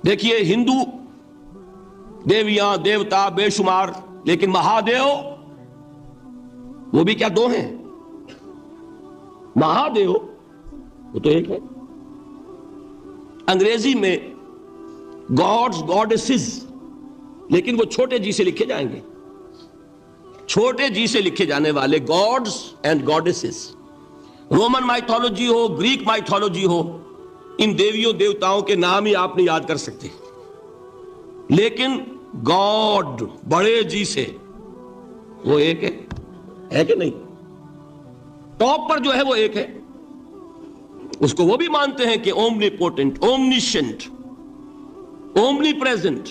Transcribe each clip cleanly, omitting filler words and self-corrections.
دیکھیے ہندو دیویاں دیوتا بے شمار، لیکن مہادیو وہ بھی کیا دو ہیں؟ مہادیو وہ تو ایک ہے۔ انگریزی میں گاڈز گاڈیسز، لیکن وہ چھوٹے جی سے لکھے جائیں گے، چھوٹے جی سے لکھے جانے والے gods and goddesses. Roman mythology ہو، گریک مائتھولوجی ہو، ان دیویوں دیوتاؤں کے نام ہی آپ نہیں یاد کر سکتے، لیکن گاڈ بڑے جی سے وہ ایک ہے کہ نہیں؟ ٹاپ پر جو ہے وہ ایک ہے، اس کو وہ بھی مانتے ہیں کہ اومنی پوٹنٹ، اومنیشنٹ، اومنی پریزنٹ،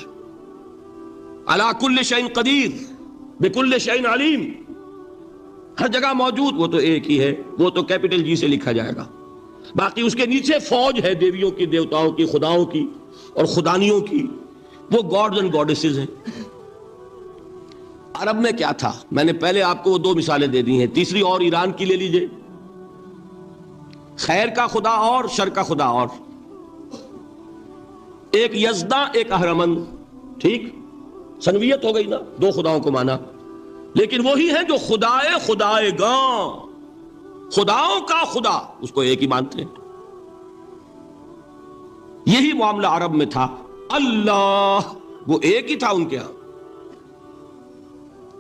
علی کل شیء قدیر، بکل شیء علیم، ہر جگہ موجود، وہ تو ایک ہی ہے، وہ تو کیپٹل جی سے لکھا جائے گا۔ باقی اس کے نیچے فوج ہے دیویوں کی، دیوتاؤں کی، خداؤں کی اور خدانیوں کی، وہ گاڈز اینڈ گاڈیسز ہیں۔ عرب میں کیا تھا؟ میں نے پہلے آپ کو وہ دو مثالیں دے دی ہیں، تیسری اور ایران کی لے لیجئے۔ خیر کا خدا اور شر کا خدا اور، ایک یزداں ایک اہرمن، ٹھیک، سنویت ہو گئی نا، دو خداؤں کو مانا، لیکن وہی ہیں جو خدائے خدائے گاں، خداؤں کا خدا، اس کو ایک ہی مانتے ہیں۔ یہی معاملہ عرب میں تھا، اللہ وہ ایک ہی تھا ان کے ہاں۔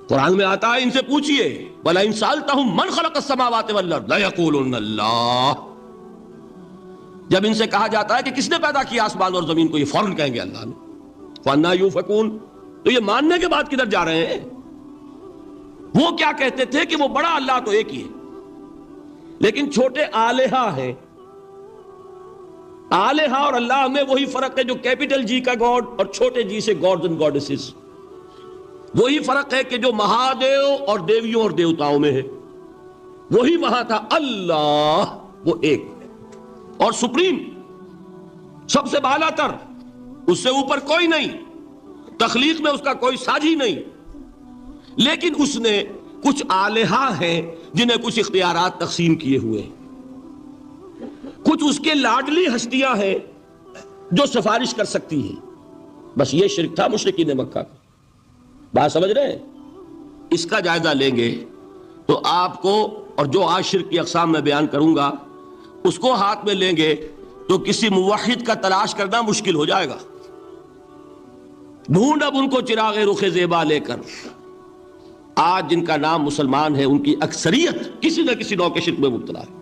قرآن میں آتا ہے ان سے پوچھئے وَلَئِن سَأَلْتَهُم مَّنْ خَلَقَ السَّمَاوَاتِ وَالْأَرْضَ لَيَقُولُنَّ اللَّهُ، جب ان سے کہا جاتا ہے کہ کس نے پیدا کیا آسمان اور زمین کو، یہ فوراً کہیں گے اللہ نے۔ فَأَنَّىٰ يُؤْفَكُونَ، تو یہ ماننے کے بعد کدھر جا رہے ہیں؟ وہ کیا کہتے تھے کہ وہ بڑا اللہ تو ایک ہی ہے، لیکن چھوٹے آلہہ ہیں۔ آلہہ اور اللہ میں وہی فرق ہے جو کیپٹل جی کا گاڈ اور چھوٹے جی سے گاڈز اینڈ گاڈیسز، وہی فرق ہے کہ جو مہادیو اور دیویوں اور دیوتاؤں میں ہے، وہی وہاں تھا۔ اللہ وہ ایک اور سپریم، سب سے بالا تر، اس سے اوپر کوئی نہیں، تخلیق میں اس کا کوئی ساجی نہیں، لیکن اس نے کچھ آلہہ ہیں جنہیں کچھ اختیارات تقسیم کیے ہوئے ہیں، کچھ اس کے لاڈلی ہستیاں ہیں جو سفارش کر سکتی ہیں۔ بس یہ شرک تھا مشرکین مکہ کا۔ بات سمجھ رہے ہیں؟ اس کا جائزہ لیں گے تو آپ کو، اور جو آج شرک کی اقسام میں بیان کروں گا اس کو ہاتھ میں لیں گے تو کسی موحد کا تلاش کرنا مشکل ہو جائے گا۔ ڈھونڈ اب ان کو چراغ رخ زیبا لے کر، آج جن کا نام مسلمان ہے ان کی اکثریت کسی نہ کسی نوع کے شرک میں مبتلا ہے۔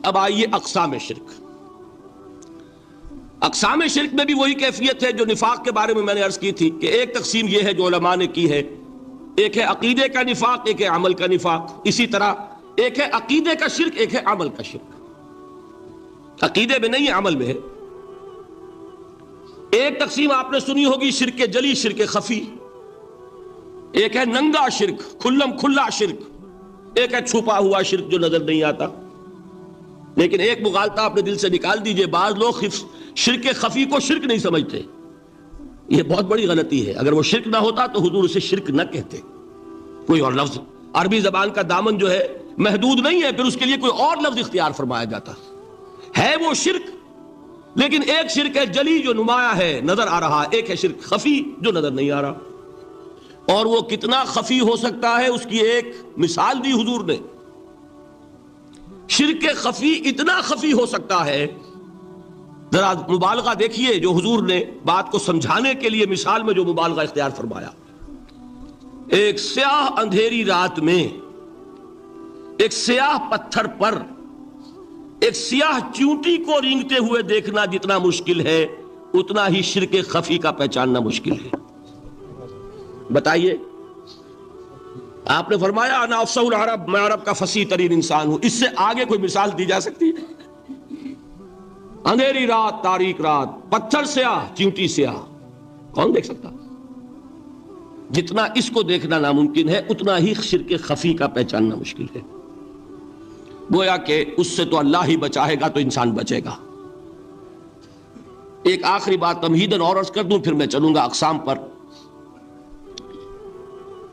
اب آئیے اقسام شرک۔ اقسام شرک میں بھی وہی کیفیت ہے جو نفاق کے بارے میں نے عرض کی تھی کہ ایک تقسیم یہ ہے جو علماء نے کی ہے، ایک ہے عقیدے کا نفاق، ایک ہے عمل کا نفاق۔ اسی طرح ایک ہے عقیدے کا شرک، ایک ہے عمل کا شرک۔ عقیدے میں نہیں ہے، عمل میں ہے۔ ایک تقسیم آپ نے سنی ہوگی شرک جلی، شرک خفی۔ ایک ہے ننگا شرک، کھلم کھلا شرک، ایک ہے چھپا ہوا شرک جو نظر نہیں آتا۔ لیکن ایک مغالطہ اپنے دل سے نکال دیجئے، بعض لوگ شرک خفی کو شرک نہیں سمجھتے، یہ بہت بڑی غلطی ہے۔ اگر وہ شرک نہ ہوتا تو حضور اسے شرک نہ کہتے، کوئی اور لفظ، عربی زبان کا دامن جو ہے محدود نہیں ہے، پھر اس کے لیے کوئی اور لفظ اختیار فرمایا جاتا ہے وہ شرک۔ لیکن ایک شرک ہے جلی جو نمایاں ہے، نظر آ رہا، ایک ہے شرک خفی جو نظر نہیں آ رہا۔ اور وہ کتنا خفی ہو سکتا ہے اس کی ایک مثال دی حضور نے۔ شرک خفی اتنا خفی ہو سکتا ہے، ذرا مبالغہ دیکھیے جو حضور نے بات کو سمجھانے کے لیے مثال میں جو مبالغہ اختیار فرمایا۔ ایک سیاہ اندھیری رات میں ایک سیاہ پتھر پر ایک سیاہ چیونٹی کو رینگتے ہوئے دیکھنا جتنا مشکل ہے، اتنا ہی شرک خفی کا پہچاننا مشکل ہے۔ بتائیے، آپ نے فرمایا انا افصح العرب، میں عرب کا فصیح ترین انسان ہوں، اس سے آگے کوئی مثال دی جا سکتی ہے؟ اندھیری رات، تاریک رات، پتھر سیاہ، چیونٹی سیاہ، کون دیکھ سکتا؟ جتنا اس کو دیکھنا ناممکن ہے اتنا ہی شرک خفی کا پہچاننا مشکل ہے۔ گویا کہ اس سے تو اللہ ہی بچائے گا تو انسان بچے گا۔ ایک آخری بات تمہیداً اور عرض کر دوں، پھر میں چلوں گا اقسام پر۔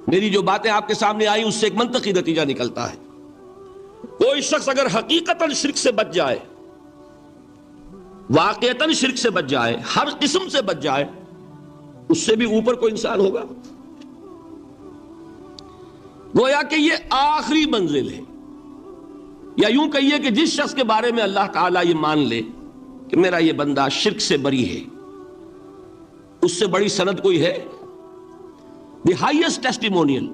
میری جو باتیں آپ کے سامنے آئی اس سے ایک منطقی نتیجہ نکلتا ہے، کوئی شخص اگر حقیقتاً شرک سے بچ جائے واقعتاً شرک سے بچ جائے، ہر قسم سے بچ جائے، اس سے بھی اوپر کوئی انسان ہوگا؟ گویا کہ یہ آخری منزل ہے، یا یوں کہیے کہ جس شخص کے بارے میں اللہ تعالیٰ یہ مان لے کہ میرا یہ بندہ شرک سے بری ہے، اس سے بڑی سند کوئی ہے؟ دی ہائیسٹ ٹیسٹیمونیل،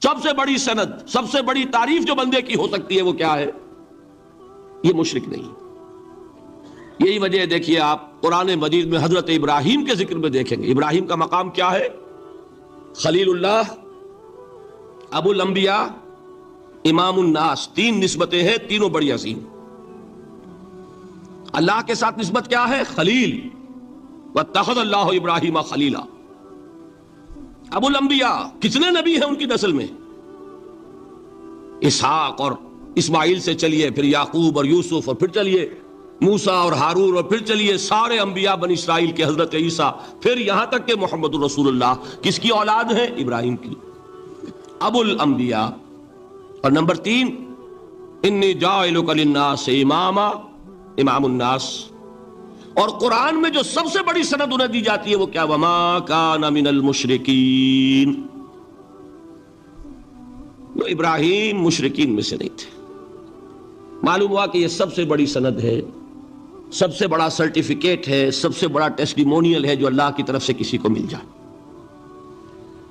سب سے بڑی سند، سب سے بڑی تعریف جو بندے کی ہو سکتی ہے وہ کیا ہے؟ یہ مشرک نہیں۔ یہی وجہ ہے، دیکھیے آپ قرآن مجید میں حضرت ابراہیم کے ذکر میں دیکھیں گے، ابراہیم کا مقام کیا ہے؟ خلیل اللہ، ابو الانبیاء، امام الناس، تین نسبتیں ہیں، تینوں بڑی عظیم۔ اللہ کے ساتھ نسبت کیا ہے؟ خلیل، واتخذ اللہ ابراہیم خلیلا۔ ابو الانبیاء، کتنے نبی ہیں ان کی نسل میں؟ اسحاق اور اسماعیل سے چلیے، پھر یعقوب اور یوسف، اور پھر چلیے موسیٰ اور ہارون، اور پھر چلیے سارے انبیاء بنی اسرائیل کے، حضرت عیسیٰ، پھر یہاں تک کہ محمد رسول اللہ کس کی اولاد ہے؟ ابراہیم کی، ابو الانبیاء۔ اور نمبر 3، انی جاعلک للناس اماما، امام الناس۔ اور قرآن میں جو سب سے بڑی سند انہیں دی جاتی ہے وہ کیا؟ وما کان من المشرکین، وہ ابراہیم مشرکین میں سے نہیں تھے۔ معلوم ہوا کہ یہ سب سے بڑی سند ہے، سب سے بڑا سرٹیفکیٹ ہے، سب سے بڑا ٹیسٹیمونیل ہے جو اللہ کی طرف سے کسی کو مل جائے۔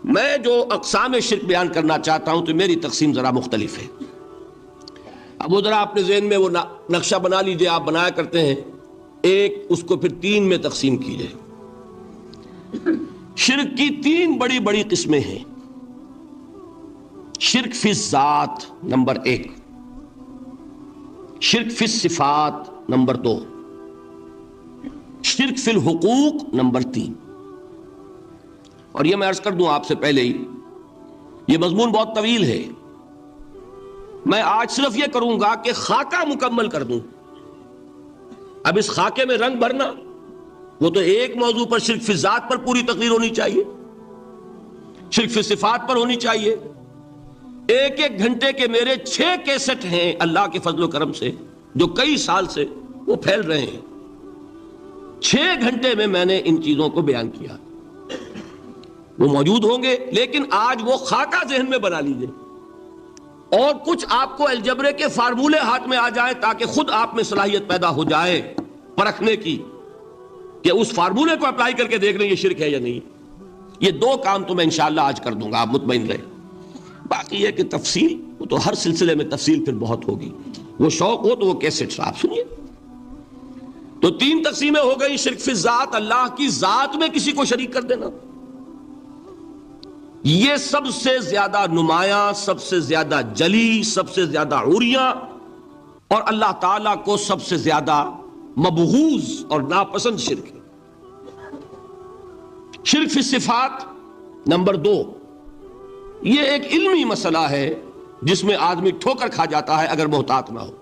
میں جو اقسام شرک بیان کرنا چاہتا ہوں تو میری تقسیم ذرا مختلف ہے۔ اب وہ ذرا اپنے ذہن میں وہ نقشہ بنا لیجئے، آپ بنایا کرتے ہیں ایک، اس کو پھر 3 میں تقسیم کیجئے۔ شرک کی 3 بڑی بڑی قسمیں ہیں۔ شرک فی الذات نمبر 1، شرک فی الصفات نمبر 2، شرک فی الحقوق نمبر 3۔ اور یہ میں عرض کر دوں آپ سے پہلے ہی، یہ مضمون بہت طویل ہے، میں آج صرف یہ کروں گا کہ خاکہ مکمل کر دوں۔ اب اس خاکے میں رنگ بھرنا، وہ تو ایک موضوع پر شرک فی الذات پر پوری تقریر ہونی چاہیے، شرک فی صفات پر ہونی چاہیے۔ ایک ایک گھنٹے کے میرے 6 کیسٹ ہیں اللہ کے فضل و کرم سے، جو کئی سال سے وہ پھیل رہے ہیں۔ 6 گھنٹے میں نے ان چیزوں کو بیان کیا، وہ موجود ہوں گے، لیکن آج وہ خاکہ ذہن میں بنا لیجئے، اور کچھ آپ کو الجبرے کے فارمولے ہاتھ میں آ جائیں تاکہ خود آپ میں صلاحیت پیدا ہو جائے پرکھنے کی کہ اس فارمولے کو اپلائی کر کے دیکھ لیں یہ شرک ہے یا نہیں۔ یہ 2 کام تو میں انشاءاللہ آج کر دوں گا، آپ مطمئن رہیں۔ باقی یہ کہ تفصیل، وہ تو ہر سلسلے میں تفصیل پھر بہت ہوگی، وہ شوق ہو تو وہ کیسٹ آپ سنیے۔ تو 3 تقسیمیں ہو گئی۔ شرک فی الذات، اللہ کی ذات میں کسی کو شریک کر دینا، یہ سب سے زیادہ نمایاں، سب سے زیادہ جلی، سب سے زیادہ عریاں، اور اللہ تعالیٰ کو سب سے زیادہ مبغوض اور ناپسند شرک ہے۔ شرک فی صفات نمبر 2، یہ ایک علمی مسئلہ ہے جس میں آدمی ٹھوکر کھا جاتا ہے اگر محتاط نہ ہو۔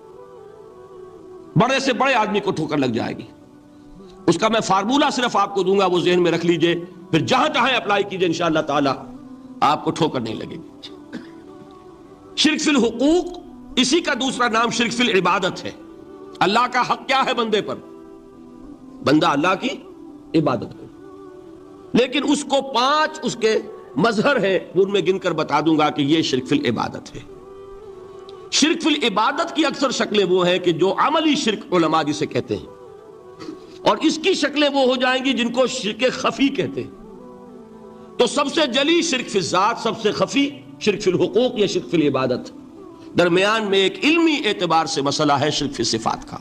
بڑے سے بڑے آدمی کو ٹھوکر لگ جائے گی۔ اس کا میں فارمولہ صرف آپ کو دوں گا، وہ ذہن میں رکھ لیجئے، پھر جہاں جہاں اپلائی کیجئے انشاءاللہ تعالی آپ کو ٹھوکر نہیں لگے گی۔ شرک فی الحقوق، اسی کا دوسرا نام شرک فی العبادت ہے۔ اللہ کا حق کیا ہے بندے پر؟ بندہ اللہ کی عبادت کرے، لیکن اس کو 5 اس کے مظہر ہیں، ان میں گن کر بتا دوں گا کہ یہ شرک فی العبادت ہے۔ شرک فی العبادت کی اکثر شکلیں وہ ہیں کہ جو عملی شرک علماء جسے کہتے ہیں، اور اس کی شکلیں وہ ہو جائیں گی جن کو شرک خفی کہتے ہیں۔ تو سب سے جلی شرک فی الذات، سب سے خفی شرک فی الحقوق یا شرک فی العبادت، درمیان میں ایک علمی اعتبار سے مسئلہ ہے شرک فی صفات کا۔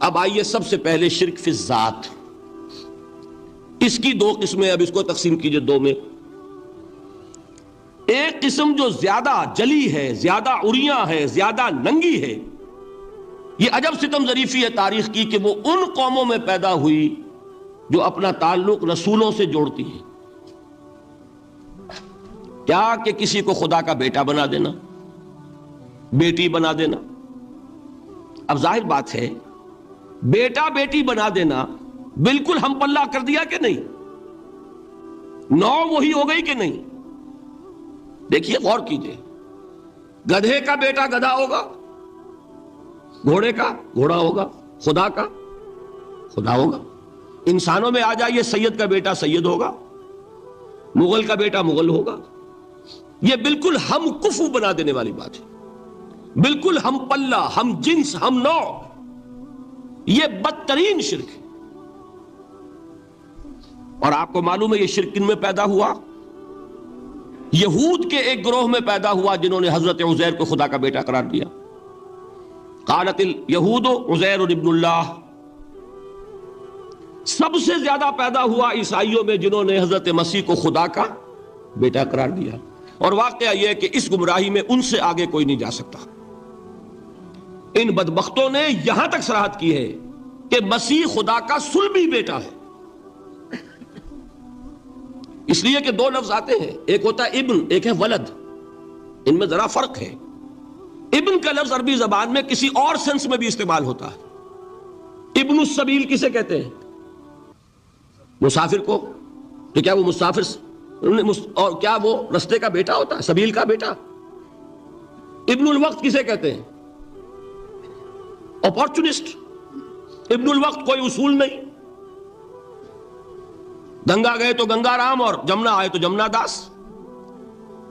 اب آئیے سب سے پہلے شرک فی الذات، اس کی 2 قسمیں، اب اس کو تقسیم کیجئے 2 میں۔ ایک قسم جو زیادہ جلی ہے، زیادہ عریاں ہے، زیادہ ننگی ہے، یہ عجب ستم ظریفی ہے تاریخ کی کہ وہ ان قوموں میں پیدا ہوئی جو اپنا تعلق رسولوں سے جوڑتی ہیں۔ کیا کہ کسی کو خدا کا بیٹا بنا دینا، بیٹی بنا دینا۔ اب ظاہر بات ہے، بیٹا بیٹی بنا دینا بالکل ہم پلہ کر دیا کہ نہیں؟ نو وہی ہو گئی کہ نہیں؟ دیکھیے غور کیجئے، گدھے کا بیٹا گدھا ہوگا، گھوڑے کا گھوڑا ہوگا، خدا کا خدا ہوگا. انسانوں میں آ جائیے، سید کا بیٹا سید ہوگا، مغل کا بیٹا مغل ہوگا. یہ بالکل ہم کفو بنا دینے والی بات ہے، بالکل ہم پلہ، ہم جنس، ہم نوع. یہ بدترین شرک ہے. اور آپ کو معلوم ہے یہ شرک کن میں پیدا ہوا؟ یہود کے ایک گروہ میں پیدا ہوا جنہوں نے حضرت عزیر کو خدا کا بیٹا قرار دیا. قالت الیہود عزیر ابن اللہ. سب سے زیادہ پیدا ہوا عیسائیوں میں جنہوں نے حضرت مسیح کو خدا کا بیٹا قرار دیا. اور واقعہ یہ ہے کہ اس گمراہی میں ان سے آگے کوئی نہیں جا سکتا. ان بدبختوں نے یہاں تک صراحت کی ہے کہ مسیح خدا کا صلبی بیٹا ہے. اس لیے کہ دو لفظ آتے ہیں، ایک ہوتا ہے ابن، ایک ہے ولد. ان میں ذرا فرق ہے. ابن کا لفظ عربی زبان میں کسی اور سینس میں بھی استعمال ہوتا ہے. ابن السبیل کسے کہتے ہیں؟ مسافر کو. تو کیا وہ مسافر اور کیا وہ رستے کا بیٹا ہوتا ہے، سبیل کا بیٹا؟ ابن الوقت کسے کہتے ہیں؟ اپارچونسٹ. ابن الوقت کوئی اصول نہیں. گنگا گئے تو گنگا رام اور جمنا آئے تو جمنا داس.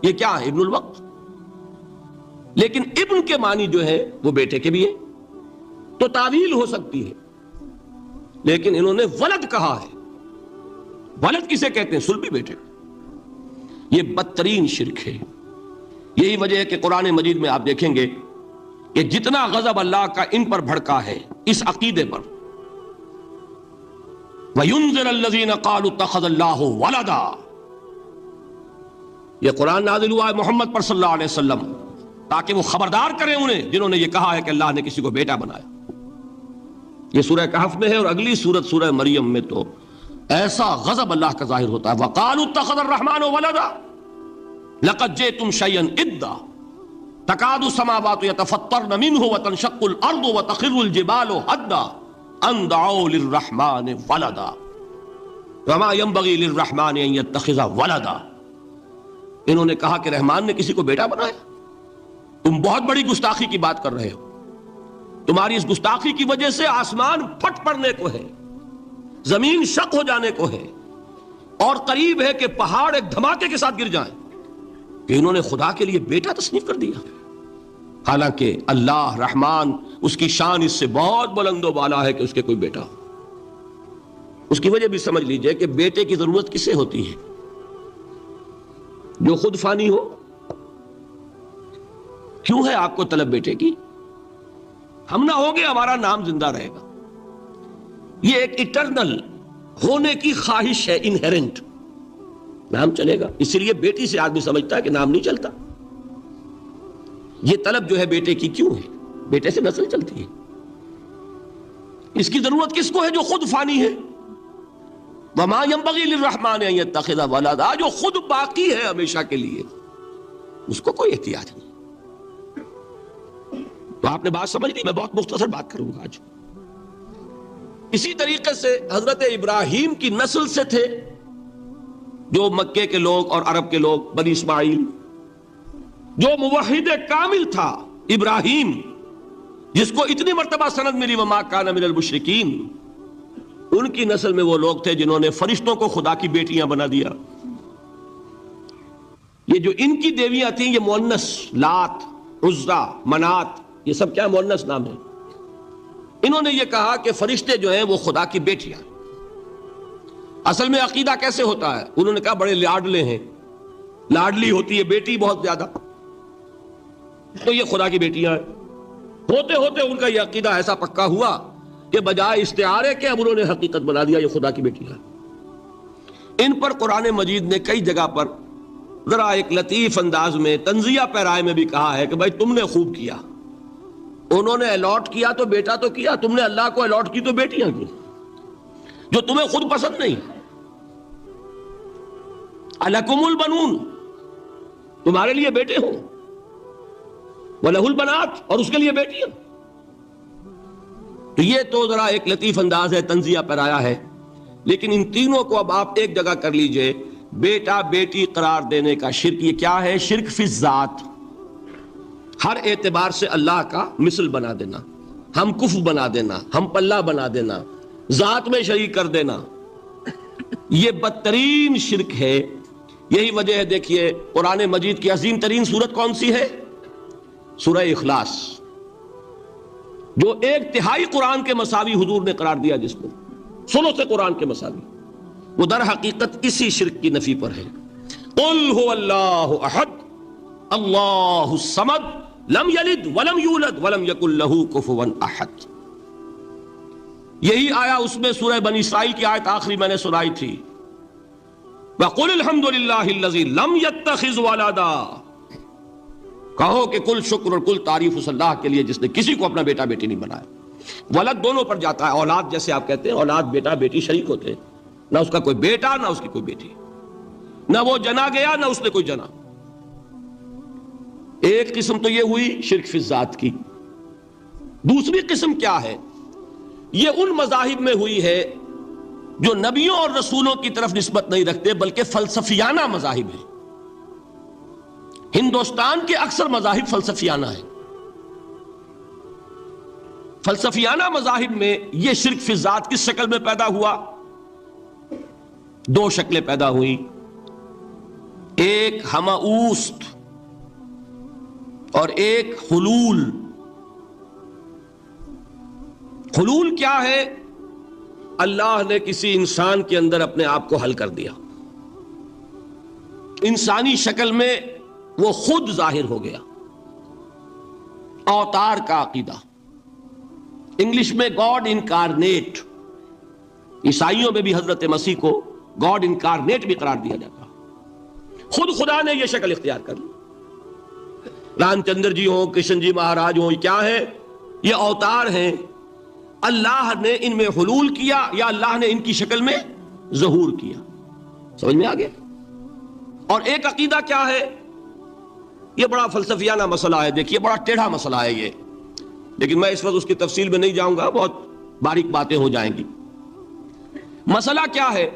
یہ کیا ہے؟ ابن الوقت. لیکن ابن کے معنی جو ہے وہ بیٹے کے بھی ہے، تو تعویل ہو سکتی ہے. لیکن انہوں نے ولد کہا ہے. ولد کسے کہتے ہیں؟ صلبی بیٹے. یہ بدترین شرک ہے. یہی وجہ ہے کہ قرآن مجید میں آپ دیکھیں گے کہ جتنا غضب اللہ کا ان پر بھڑکا ہے اس عقیدے پر. وَيُنذِرَ الَّذِينَ قَالُوا اتَّخَذَ اللَّهُ وَلَدًا. یہ قرآن نازل ہوا ہے محمد پر صلی اللہ علیہ وسلم تاکہ وہ خبردار کریں انہیں جنہوں نے یہ کہا ہے کہ اللہ نے کسی کو بیٹا بنایا. یہ سورہ کہف میں ہے، اور اگلی سورت سورہ مریم میں تو ایسا غضب اللہ کا ظاہر ہوتا ہے. وَقَالُوا اتَّخَذَ الرَّحْمَنُ وَلَدًا لَقَدْ جِئْتُمْ شَيْئًا إِدًّا تَكَادُ السَّمَاوَاتُ يَتَفَطَّرْنَ مِنْهُ وَتَنشَقُّ الْأَرْضُ وَتَخِرُّ الْجِبَالُ هَدًّا أَن دَعَوْا لِلرَّحْمَنِ وَلَدًا وَمَا يَنبَغِي لِلرَّحْمَنِ أَن يَتَّخِذَ وَلَدًا. انہوں نے کہا کہ رحمان نے کسی کو بیٹا بنایا. تم بہت بڑی گستاخی کی بات کر رہے ہو. تمہاری اس گستاخی کی وجہ سے آسمان پھٹ پڑنے کو ہے، زمین شق ہو جانے کو ہے، اور قریب ہے کہ پہاڑ ایک دھماکے کے ساتھ گر جائیں. کہ انہوں نے خدا کے لیے بیٹا تصنیف کر دیا، حالانکہ اللہ رحمان اس کی شان اس سے بہت بلند و بالا ہے کہ اس کے کوئی بیٹا ہو. اس کی وجہ بھی سمجھ لیجئے کہ بیٹے کی ضرورت کسے ہوتی ہے؟ جو خود فانی ہو. کیوں ہے آپ کو طلب بیٹے کی؟ ہم نہ ہوگے ہمارا نام زندہ رہے گا. یہ ایک اٹرنل ہونے کی خواہش ہے، انہیرنٹ. نام چلے گا، اسی لیے بیٹی سے آدمی سمجھتا ہے کہ نام نہیں چلتا. یہ طلب جو ہے بیٹے کی کیوں ہے؟ بیٹے سے نسل چلتی ہے. اس کی ضرورت کس کو ہے؟ جو خود فانی ہے. وَمَا يَنبَغِي لِلرَّحْمَنِ أَن يَتَّخِذَ وَلَدًا. جو خود باقی ہے ہمیشہ کے لیے، اس کو کوئی احتیاج نہیں. تو آپ نے بات سمجھ لی. میں بہت مختصر بات کروں گا آج. اسی طریقے سے حضرت ابراہیم کی نسل سے تھے جو مکے کے لوگ اور عرب کے لوگ، بنی اسماعیل. جو موحد کامل تھا ابراہیم، جس کو اتنی مرتبہ سند ملی وما کان من المشرکین، ان کی نسل میں وہ لوگ تھے جنہوں نے فرشتوں کو خدا کی بیٹیاں بنا دیا. یہ جو ان کی دیویاں تھیں یہ مؤنث، لات، عزا، منات، یہ سب کیا مؤنث نام ہے. انہوں نے یہ کہا کہ فرشتے جو ہیں وہ خدا کی بیٹیاں. اصل میں عقیدہ کیسے ہوتا ہے؟ انہوں نے کہا بڑے لاڈلے ہیں، لاڈلی ہوتی ہے بیٹی بہت زیادہ، تو یہ خدا کی بیٹیاں ہیں. ہوتے ہوتے ان کا یہ عقیدہ ایسا پکا ہوا کہ بجائے استعارے کے اب انہوں نے حقیقت بنا دیا، یہ خدا کی بیٹیاں ہیں. ان پر قرآن مجید نے کئی جگہ پر ذرا ایک لطیف انداز میں تنزیہ پیرائے میں بھی کہا ہے کہ بھائی تم نے خوب کیا. انہوں نے الاٹ کیا تو بیٹا تو کیا، تم نے اللہ کو الاٹ کی تو بیٹیاں کی جو تمہیں خود پسند نہیں. الکم البنون، تمہارے لیے بیٹے ہوں، وَلَهُ الْبَنَاتُ، اور اس کے لیے بیٹیاں. تو یہ تو ذرا ایک لطیف انداز ہے، تنزیہ پیرایا ہے. لیکن ان تینوں کو اب آپ ایک جگہ کر لیجئے. بیٹا بیٹی قرار دینے کا شرک، یہ کیا ہے؟ شرک فی الذات. ہر اعتبار سے اللہ کا مثل بنا دینا، ہم کف بنا دینا، ہم پلہ بنا دینا. ذات میں شریک کر دینا، یہ بدترین شرک ہے۔ یہی وجہ ہے، دیکھیے قرآن مجید کی عظیم ترین سورت کون سی ہے؟ سورہ اخلاص، جو 1/3 قرآن کے مساوی حضور نے قرار دیا، جس کو سنو سے قرآن کے مساوی، وہ در حقیقت اسی شرک کی نفی پر ہے۔ قل هو اللہ احد اللہ الصمد لم یلد ولم یولد ولم یکن لہ کفوا احد۔ یہی آیا اس میں سورہ بنی اسرائیل کی آیت آخری میں نے سنائی تھی، وَقُلِ الْحَمْدُ لِلَّهِ الَّذِي لَمْ يَتَّخِذْ وَلَدًا، کہو کہ کل شکر اور کل تعریف اس اللہ کے لیے جس نے کسی کو اپنا بیٹا بیٹی نہیں بنایا۔ ولد دونوں پر جاتا ہے، اولاد جیسے آپ کہتے ہیں، اولاد بیٹا بیٹی شریک ہوتے ہیں، نہ اس کا کوئی بیٹا نہ اس کی کوئی بیٹی، نہ وہ جنا گیا نہ اس نے کوئی جنا۔ ایک قسم تو یہ ہوئی شرک فی الذات کی۔ دوسری قسم کیا ہے؟ یہ ان مذاہب میں ہوئی ہے جو نبیوں اور رسولوں کی طرف نسبت نہیں رکھتے بلکہ فلسفیانہ مذاہب ہیں۔ ہندوستان کے اکثر مذاہب فلسفیانہ ہیں۔ فلسفیانہ مذاہب میں یہ شرک فی الذات کس شکل میں پیدا ہوا؟ 2 شکلیں پیدا ہوئی، ایک ہماوست اور ایک حلول۔ حلول کیا ہے؟ اللہ نے کسی انسان کے اندر اپنے آپ کو حل کر دیا، انسانی شکل میں وہ خود ظاہر ہو گیا، اوتار کا عقیدہ، انگلش میں گاڈ انکارنیٹ۔ عیسائیوں میں بھی حضرت مسیح کو گاڈ انکارنیٹ بھی قرار دیا جاتا، خود خدا نے یہ شکل اختیار کر لی۔ رام چندر جی ہوں، کرشن جی مہاراج ہوں، کیا ہے؟ یہ اوتار ہیں، اللہ نے ان میں حلول کیا یا اللہ نے ان کی شکل میں ظہور کیا۔ سمجھ میں آ گیا؟ اور ایک عقیدہ کیا ہے؟ یہ بڑا فلسفیانہ مسئلہ ہے، دیکھیے بڑا ٹیڑھا مسئلہ ہے یہ، لیکن میں اس وقت اس کی تفصیل میں نہیں جاؤں گا، بہت باریک باتیں ہو جائیں گی۔ مسئلہ کیا ہے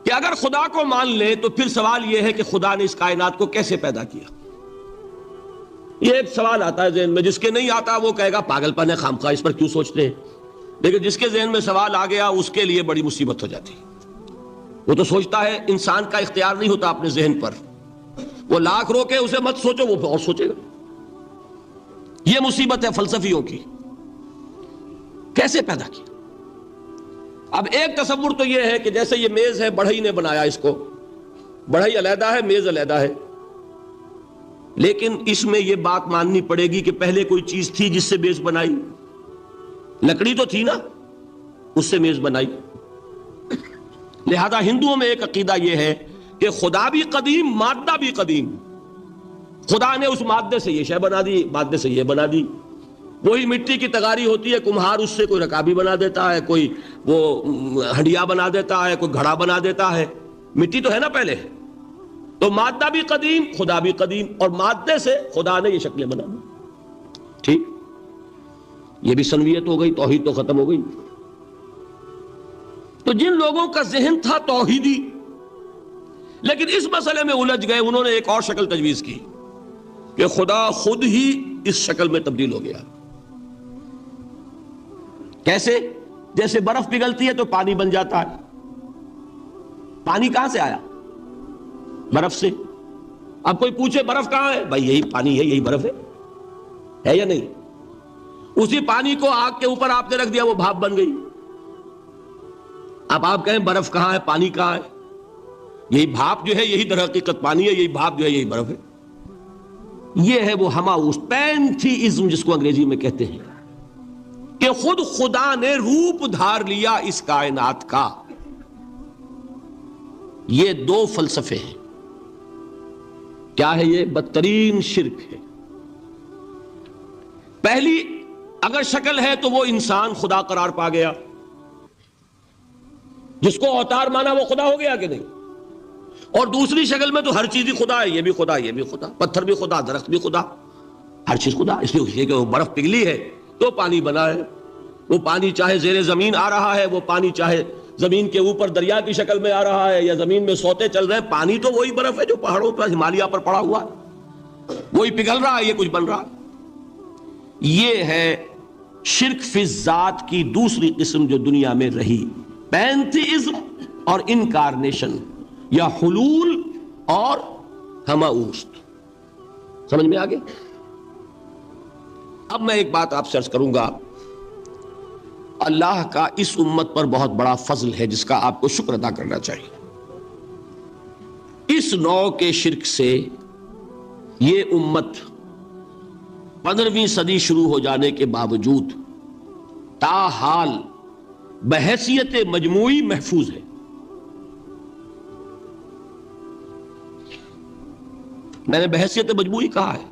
کہ اگر خدا کو مان لے تو پھر سوال یہ ہے کہ خدا نے اس کائنات کو کیسے پیدا کیا؟ یہ ایک سوال آتا ہے ذہن میں، جس کے نہیں آتا وہ کہے گا پاگل پن ہے، خام خواہ اس پر کیوں سوچتے ہیں، لیکن جس کے ذہن میں سوال آ گیا اس کے لیے بڑی مصیبت ہو جاتی۔ وہ تو سوچتا ہے، انسان کا اختیار نہیں ہوتا اپنے ذہن پر، وہ لاکھ روکے اسے مت سوچو، وہ اور سوچے گا۔ یہ مصیبت ہے فلسفیوں کی، کیسے پیدا کیا؟ اب ایک تصور تو یہ ہے کہ جیسے یہ میز ہے، بڑھئی نے بنایا اس کو، بڑھئی علیحدہ ہے، میز علیحدہ ہے، لیکن اس میں یہ بات ماننی پڑے گی کہ پہلے کوئی چیز تھی جس سے میز بنائی، لکڑی تو تھی نا، اس سے میز بنائی۔ لہذا ہندوؤں میں ایک عقیدہ یہ ہے کہ خدا بھی قدیم، مادہ بھی قدیم، خدا نے اس مادے سے یہ شے بنا دی، مادے سے یہ بنا دی۔ وہی مٹی کی تغاری ہوتی ہے، کمہار اس سے کوئی رکابی بنا دیتا ہے، کوئی وہ ہنڈیا بنا دیتا ہے، کوئی گھڑا بنا دیتا ہے، مٹی تو ہے نا پہلے۔ تو مادہ بھی قدیم، خدا بھی قدیم، اور مادے سے خدا نے یہ شکلیں بنا دی۔ ٹھیک، یہ بھی سنویت ہو گئی، توحید تو ختم ہو گئی۔ تو جن لوگوں کا ذہن تھا توحیدی لیکن اس مسئلے میں الجھ گئے، انہوں نے ایک اور شکل تجویز کی کہ خدا خود ہی اس شکل میں تبدیل ہو گیا۔ کیسے؟ جیسے برف پگھلتی ہے تو پانی بن جاتا ہے۔ پانی کہاں سے آیا؟ برف سے۔ اب کوئی پوچھے برف کہاں ہے؟ بھائی یہی پانی ہے، یہی برف ہے یا نہیں؟ اسی پانی کو آگ کے اوپر آپ نے رکھ دیا، وہ بھاپ بن گئی۔ اب آپ کہیں برف کہاں ہے، پانی کہاں ہے؟ یہی بھاپ جو ہے یہی در حقیقت پانی ہے، یہی بھاپ جو ہے یہی برف ہے۔ یہ ہے وہ ہماؤس پینتھیزم جس کو انگریزی میں کہتے ہیں، کہ خود خدا نے روپ دھار لیا اس کائنات کا۔ یہ دو فلسفے ہیں۔ کیا ہے یہ؟ بدترین شرک ہے۔ پہلی اگر شکل ہے تو وہ انسان خدا قرار پا گیا، جس کو اوتار مانا وہ خدا ہو گیا کہ نہیں؟ اور دوسری شکل میں تو ہر چیز ہی خدا ہے، یہ بھی خدا، یہ بھی خدا، پتھر بھی خدا، درخت بھی خدا، ہر چیز خدا۔ اس لیے کہ وہ برف پگھلی ہے تو پانی بنا ہے، وہ پانی چاہے زیر زمین آ رہا ہے، وہ پانی چاہے زمین کے اوپر دریا کی شکل میں آ رہا ہے یا زمین میں سوتے چل رہے ہیں، پانی تو وہی برف ہے جو پہاڑوں پر ہمالیہ پر پڑا ہوا ہے، وہی پگھل رہا ہے، یہ کچھ بن رہا ہے۔ یہ ہے شرک فی الذات کی دوسری قسم جو دنیا میں رہی، پینتھیزم اور انکارنیشن، یا حلول اور ہماوست. سمجھ میں آگے؟ اب میں ایک بات آپ سے عرض کروں گا. اللہ کا اس امت پر بہت بڑا فضل ہے جس کا آپ کو شکر ادا کرنا چاہیے. اس نوع کے شرک سے یہ امت 15ویں صدی شروع ہو جانے کے باوجود تاحال بحیثیت مجموعی محفوظ ہے. میں نے بحیثیت مجموعی کہا ہے.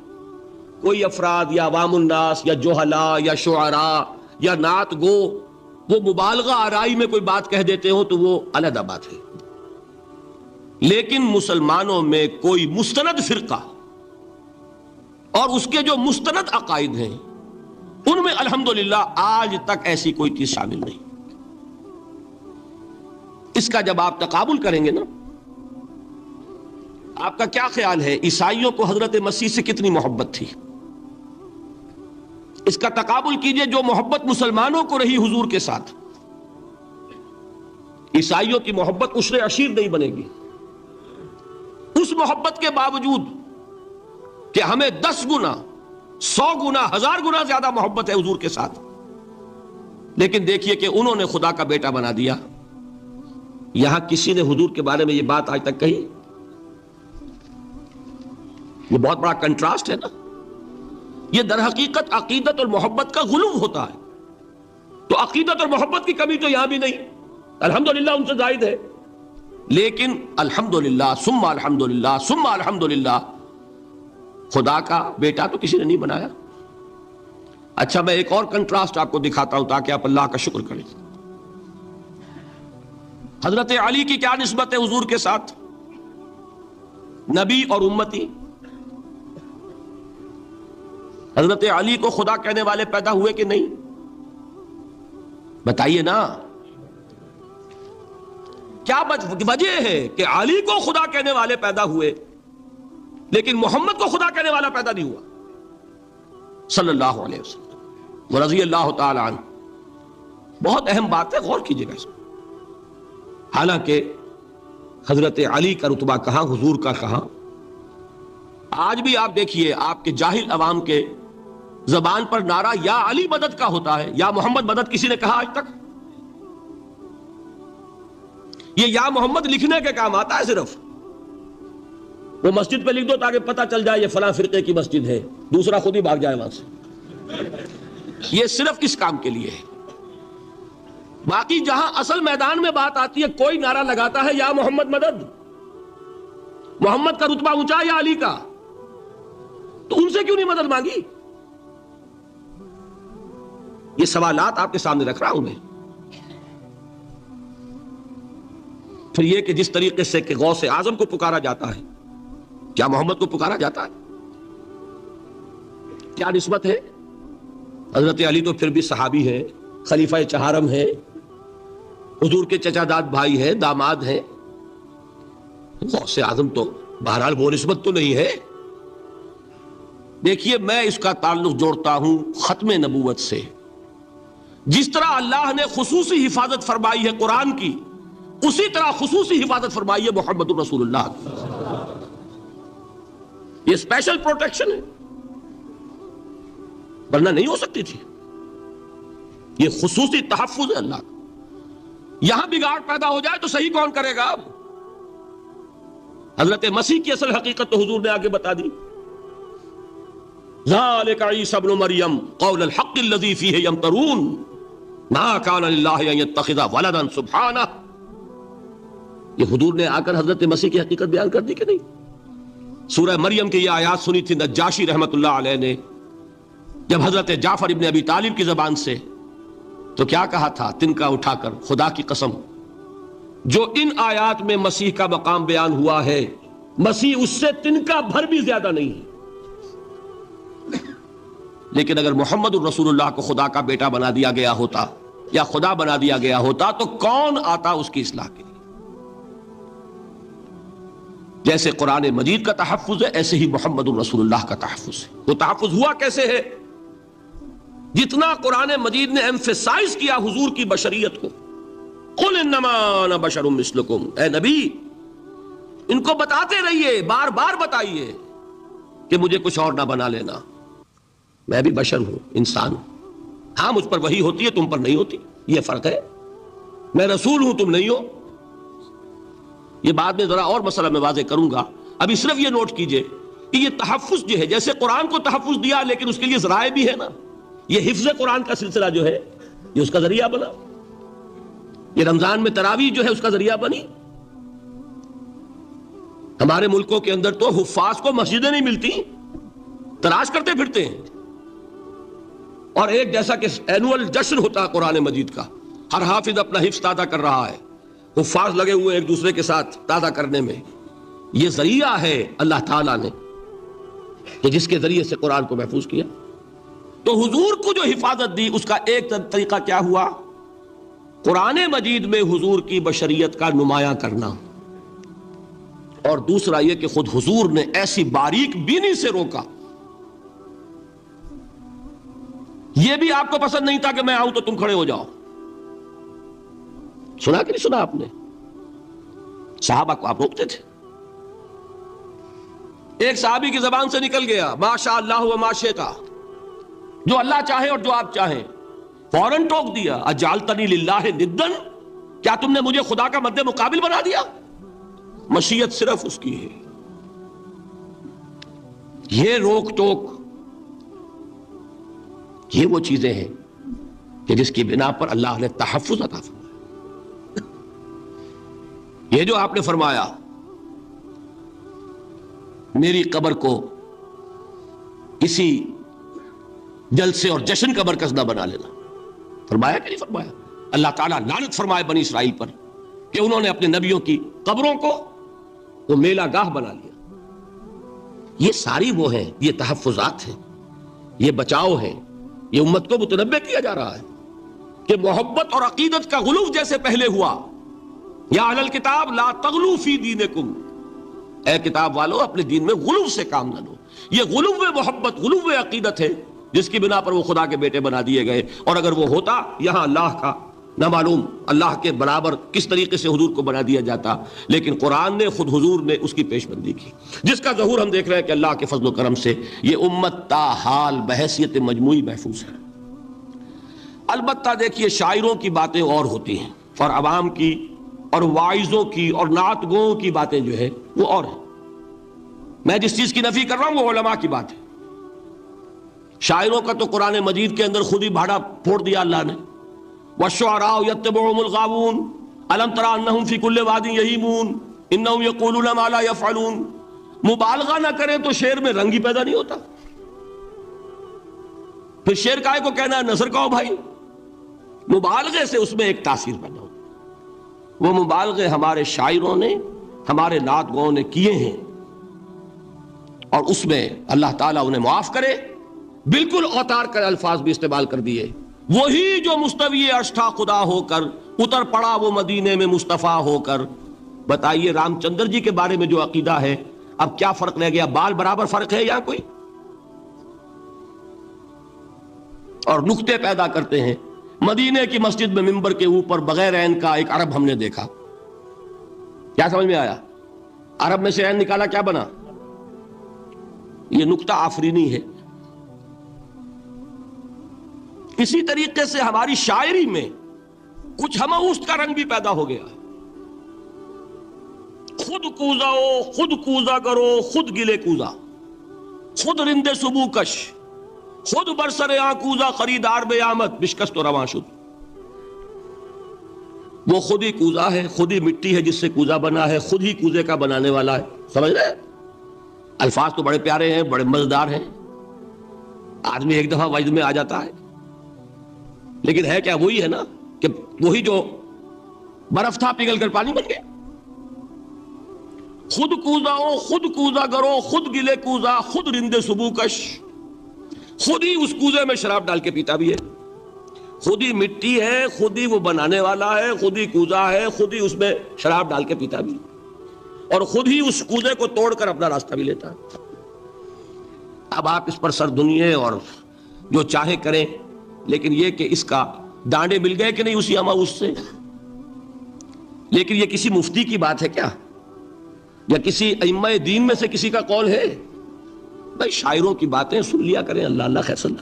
کوئی افراد یا عوام الناس یا جوہلاء یا شعراء یا نعت گو وہ مبالغہ آرائی میں کوئی بات کہہ دیتے ہوں تو وہ علیحدہ بات ہے. لیکن مسلمانوں میں کوئی مستند فرقہ اور اس کے جو مستند عقائد ہیں ان میں الحمدللہ آج تک ایسی کوئی چیز شامل نہیں. اس کا جب آپ تقابل کریں گے نا، آپ کا کیا خیال ہے عیسائیوں کو حضرت مسیح سے کتنی محبت تھی؟ اس کا تقابل کیجئے جو محبت مسلمانوں کو رہی حضور کے ساتھ. عیسائیوں کی محبت عشر عشیر نہیں بنے گی. اس محبت کے باوجود کہ ہمیں 10 گنا 100 گنا 1000 گنا زیادہ محبت ہے حضور کے ساتھ، لیکن دیکھیے کہ انہوں نے خدا کا بیٹا بنا دیا. یہاں کسی نے حضور کے بارے میں یہ بات آج تک کہی؟ یہ بہت بڑا کنٹراسٹ ہے نا. یہ در حقیقت عقیدت اور محبت کا غلو ہوتا ہے. تو عقیدت اور محبت کی کمی تو یہاں بھی نہیں، الحمدللہ ان سے زائد ہے. لیکن الحمدللہ ثم الحمدللہ ثم الحمدللہ خدا کا بیٹا تو کسی نے نہیں بنایا. اچھا میں ایک اور کنٹراسٹ آپ کو دکھاتا ہوں تاکہ آپ اللہ کا شکر کریں. حضرت علی کی کیا نسبت ہے حضور کے ساتھ؟ نبی اور امتی. حضرت علی کو خدا کہنے والے پیدا ہوئے کہ نہیں؟ بتائیے نا. کیا وجہ ہے کہ علی کو خدا کہنے والے پیدا ہوئے لیکن محمد کو خدا کہنے والا پیدا نہیں ہوا صلی اللہ علیہ وسلم ورضی اللہ تعالی عنہ؟ بہت اہم بات ہے، غور کیجئے گا اس میں. حالانکہ حضرت علی کا رتبہ کہاں، حضور کا کہاں. آج بھی آپ دیکھیے آپ کے جاہل عوام کے زبان پر نعرہ یا علی مدد کا ہوتا ہے، یا محمد مدد کسی نے کہا آج تک؟ یہ یا محمد لکھنے کے کام آتا ہے صرف. وہ مسجد پہ لکھ دو تاکہ پتہ چل جائے یہ فلاں فرقے کی مسجد ہے، دوسرا خود ہی بھاگ جائے وہاں سے. یہ صرف کس کام کے لیے ہے؟ باقی جہاں اصل میدان میں بات آتی ہے کوئی نعرہ لگاتا ہے یا محمد مدد. محمد کا رتبہ اونچا یا علی کا؟ تو ان سے کیوں نہیں مدد مانگی؟ یہ سوالات آپ کے سامنے رکھ رہا ہوں میں. پھر یہ کہ جس طریقے سے کہ غوث اعظم کو پکارا جاتا ہے، کیا محمد کو پکارا جاتا ہے؟ کیا نسبت ہے؟ حضرت علی تو پھر بھی صحابی ہے، خلیفہ چہارم ہے، حضور کے چچا داد بھائی ہے، داماد ہے. غوث اعظم تو بہرحال وہ نسبت تو نہیں ہے. دیکھیے میں اس کا تعلق جوڑتا ہوں ختم نبوت سے. جس طرح اللہ نے خصوصی حفاظت فرمائی ہے قرآن کی، اسی طرح خصوصی حفاظت فرمائی ہے محمد رسول اللہ. یہ اسپیشل پروٹیکشن ہے، ورنہ نہیں ہو سکتی تھی. یہ خصوصی تحفظ ہے اللہ کا. یہاں بگاڑ پیدا ہو جائے تو صحیح کون کرے گا؟ اب حضرت مسیح کی اصل حقیقت تو حضور نے آگے بتا دی. ذالک عیسی ابن مریم قول الحق الذی فیہ یمترون ما کان للہ ان یتخذ ولدا سبحانہ. یہ حضور نے آ کر حضرت مسیح کی حقیقت بیان کر دی کہ نہیں؟ سورہ مریم کی یہ آیات سنی تھی نجاشی رحمت اللہ علیہ نے جب حضرت جعفر ابن ابی طالب کی زبان سے، تو کیا کہا تھا تنکا اٹھا کر؟ خدا کی قسم جو ان آیات میں مسیح کا مقام بیان ہوا ہے، مسیح اس سے تنکا بھر بھی زیادہ نہیں ہے. لیکن اگر محمد الرسول اللہ کو خدا کا بیٹا بنا دیا گیا ہوتا یا خدا بنا دیا گیا ہوتا تو کون آتا اس کی اصلاح کے لیے؟ جیسے قرآن مجید کا تحفظ ہے ایسے ہی محمد الرسول اللہ کا تحفظ ہے. وہ تحفظ ہوا کیسے ہے؟ جتنا قرآن مجید نے ایمفیسائز کیا حضور کی بشریت کو، قل انما انا بشر مثلکم، اے نبی ان کو بتاتے رہیے، بار بار بتائیے کہ مجھے کچھ اور نہ بنا لینا، میں بھی بشر ہوں، انسان ہوں، ہاں مجھ پر وحی ہوتی ہے، تم پر نہیں ہوتی، یہ فرق ہے، میں رسول ہوں تم نہیں ہو۔ یہ بعد میں ذرا اور مسئلہ میں واضح کروں گا، ابھی صرف یہ نوٹ کیجئے کہ یہ تحفظ جو ہے، جیسے قرآن کو تحفظ دیا لیکن اس کے لیے ذرائع بھی ہے نا، یہ حفظ قرآن کا سلسلہ جو ہے یہ اس کا ذریعہ بنا، یہ رمضان میں تراویح جو ہے اس کا ذریعہ بنی۔ ہمارے ملکوں کے اندر تو حفاظ کو مسجدیں نہیں ملتی، تلاش کرتے پھرتے ہیں، اور ایک جیسا کہ اینول جشن ہوتا ہے قرآن مجید کا، ہر حافظ اپنا حفظ تازہ کر رہا ہے، حفاظ لگے ہوئے ایک دوسرے کے ساتھ تازہ کرنے میں۔ یہ ذریعہ ہے اللہ تعالیٰ نے کہ جس کے ذریعے سے قرآن کو محفوظ کیا۔ تو حضور کو جو حفاظت دی اس کا ایک طریقہ کیا ہوا؟ قرآن مجید میں حضور کی بشریت کا نمایاں کرنا، اور دوسرا یہ کہ خود حضور نے ایسی باریک بینی سے روکا۔ یہ بھی آپ کو پسند نہیں تھا کہ میں آؤں تو تم کھڑے ہو جاؤ، سنا کہ نہیں سنا آپ نے؟ صحابہ کو آپ روکتے تھے۔ ایک صحابی کی زبان سے نکل گیا ما شاء اللہ و ما شئت، جو اللہ چاہے اور جو آپ چاہیں، فوراً ٹوک دیا اجعلتنی للہ ندا، کیا تم نے مجھے خدا کا مد مقابل بنا دیا؟ مشیت صرف اس کی ہے۔ یہ روک ٹوک، یہ وہ چیزیں ہیں کہ جس کی بنا پر اللہ نے تحفظ عطا فرمایا۔ یہ جو آپ نے فرمایا میری قبر کو کسی جلسے اور جشن کا مرکز نہ بنا لینا، فرمایا کہ نہیں فرمایا؟ اللہ تعالیٰ لعنت فرمائے بنی اسرائیل پر کہ انہوں نے اپنے نبیوں کی قبروں کو وہ میلہ گاہ بنا لیا۔ یہ ساری وہ ہیں، یہ تحفظات ہیں، یہ بچاؤ ہے، یہ امت کو متنبہ کیا جا رہا ہے کہ محبت اور عقیدت کا غلو جیسے پہلے ہوا، یا اہل الکتاب لا تغلو فی دینکم، اے کتاب والو اپنے دین میں غلو سے کام نہ لو۔ یہ غلو محبت، غلو عقیدت ہے جس کی بنا پر وہ خدا کے بیٹے بنا دیے گئے، اور اگر وہ ہوتا یہاں اللہ کا نہ معلوم اللہ کے برابر کس طریقے سے حضور کو بنا دیا جاتا، لیکن قرآن نے خود حضور نے اس کی پیش بندی کی، جس کا ظہور ہم دیکھ رہے ہیں کہ اللہ کے فضل و کرم سے یہ امت تا حال بحیثیت مجموعی محفوظ ہے۔ البتہ دیکھیے شاعروں کی باتیں اور ہوتی ہیں، اور عوام کی اور واعظوں کی اور نعت گوؤں کی باتیں جو ہے وہ اور ہیں۔ میں جس چیز کی نفی کر رہا ہوں وہ علماء کی بات ہے۔ شاعروں کا تو قرآن مجید کے اندر خود ہی بھاڑا پھوڑ دیا اللہ نے، وَالشُّعَرَاءُ يَتَّبِعُهُمُ الْغَاوُونَ أَلَمْ تَرَ أَنَّهُمْ فِي كُلِّ وَادٍ يَهِيمُونَ إِنَّهُمْ يَقُولُونَ مَا لَا يَفْعَلُونَ۔ مبالغہ نہ کریں تو شعر میں رنگ ہی پیدا نہیں ہوتا، پھر شعر کائے کو کہنا ہے نثر کہو بھائی، مبالغے سے اس میں ایک تاثیر پیدا ہوتی۔ وہ مبالغے ہمارے شاعروں نے، ہمارے نعت گاؤں نے کیے ہیں، اور اس میں اللہ تعالیٰ انہیں معاف کرے، بالکل اوتار کر الفاظ بھی استعمال کر دیے۔ وہی جو مستوی عرش تھا خدا ہو کر، اتر پڑا وہ مدینے میں مصطفیٰ ہو کر۔ بتائیے رام چندر جی کے بارے میں جو عقیدہ ہے، اب کیا فرق رہ گیا؟ بال برابر فرق ہے یا کوئی؟ اور نکتے پیدا کرتے ہیں۔ مدینے کی مسجد میں ممبر کے اوپر بغیر عین کا ایک عرب ہم نے دیکھا، کیا سمجھ میں آیا؟ عرب میں سے عین نکالا، کیا بنا؟ یہ نکتہ آفرینی ہے۔ اسی طریقے سے ہماری شاعری میں کچھ ہموست کا رنگ بھی پیدا ہو گیا ہے۔ خود کوزاؤ، خود کوزا کرو، خود گلے کوزا، خود رندے صبو کش، خود برسر کوزا خریدار بے آمد بشکست و رواں شد۔ وہ خود ہی کوزا ہے، خود ہی مٹی ہے جس سے کوزا بنا ہے، خود ہی کوزے کا بنانے والا ہے۔ سمجھ رہے؟ الفاظ تو بڑے پیارے ہیں، بڑے مزیدار ہیں، آدمی ایک دفعہ وجد میں آ جاتا ہے، لیکن ہے کیا وہی ہے نا کہ وہی جو برف تھا پگھل کر پانی بن گیا۔ خود کوزاؤ، خود کوزا کرو، خود گلے کوزا، خود رندے صبو کش، خود ہی اس کوزے میں شراب ڈال کے پیتا بھی ہے، خود ہی مٹی ہے، خود ہی وہ بنانے والا ہے، خود ہی کوزا ہے، خود ہی اس میں شراب ڈال کے پیتا بھی، اور خود ہی اس کوزے کو توڑ کر اپنا راستہ بھی لیتا ہے۔ اب آپ اس پر سر دنیے اور جو چاہے کریں، لیکن یہ کہ اس کا ڈانڈے مل گئے کہ نہیں اسی اماؤس سے. لیکن یہ کسی مفتی کی بات ہے کیا؟ یا کسی ائمہ دین میں سے کسی کا قول ہے؟ بھائی شاعروں کی باتیں سن لیا کریں. اللہ اللہ خیر اللہ.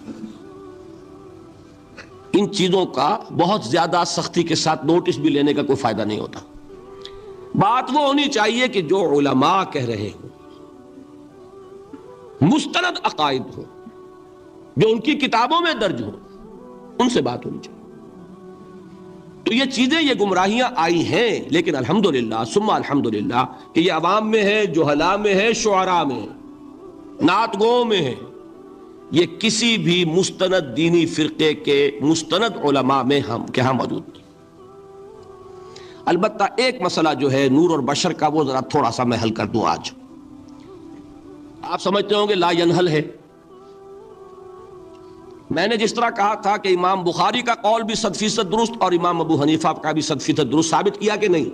ان چیزوں کا بہت زیادہ سختی کے ساتھ نوٹس بھی لینے کا کوئی فائدہ نہیں ہوتا. بات وہ ہونی چاہیے کہ جو علماء کہہ رہے ہوں، مستند عقائد ہوں، جو ان کی کتابوں میں درج ہوں، ان سے بات ہونی چاہیے. تو یہ چیزیں، یہ گمراہیاں آئی ہیں، لیکن الحمدللہ ثم الحمدللہ کہ یہ عوام میں ہے، جہلاء میں ہے، شعراء میں ہے، نعت گوؤں میں ہے. یہ کسی بھی مستند دینی فرقے کے مستند علماء میں ہم کہاں موجود نہیں. البتہ ایک مسئلہ جو ہے نور اور بشر کا، وہ ذرا تھوڑا سا میں حل کر دوں. آج آپ سمجھتے ہوں گے لا ینحل ہے. میں نے جس طرح کہا تھا کہ امام بخاری کا قول بھی 100% درست اور امام ابو حنیفہ کا بھی 100% درست ثابت کیا کہ نہیں،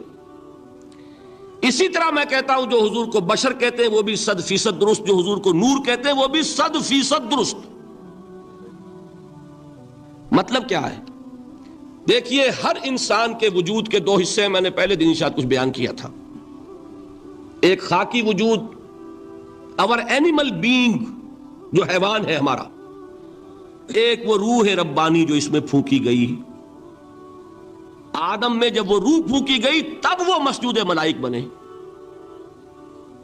اسی طرح میں کہتا ہوں جو حضور کو بشر کہتے ہیں وہ بھی 100% درست، جو حضور کو نور کہتے ہیں وہ بھی 100% درست. مطلب کیا ہے؟ دیکھیے، ہر انسان کے وجود کے دو حصے ہیں. میں نے پہلے دن شاید کچھ بیان کیا تھا. ایک خاکی وجود، اور اینیمل بینگ جو حیوان ہے ہمارا. ایک وہ روح ربانی جو اس میں پھونکی گئی. آدم میں جب وہ روح پھونکی گئی تب وہ مسجود ملائک بنے.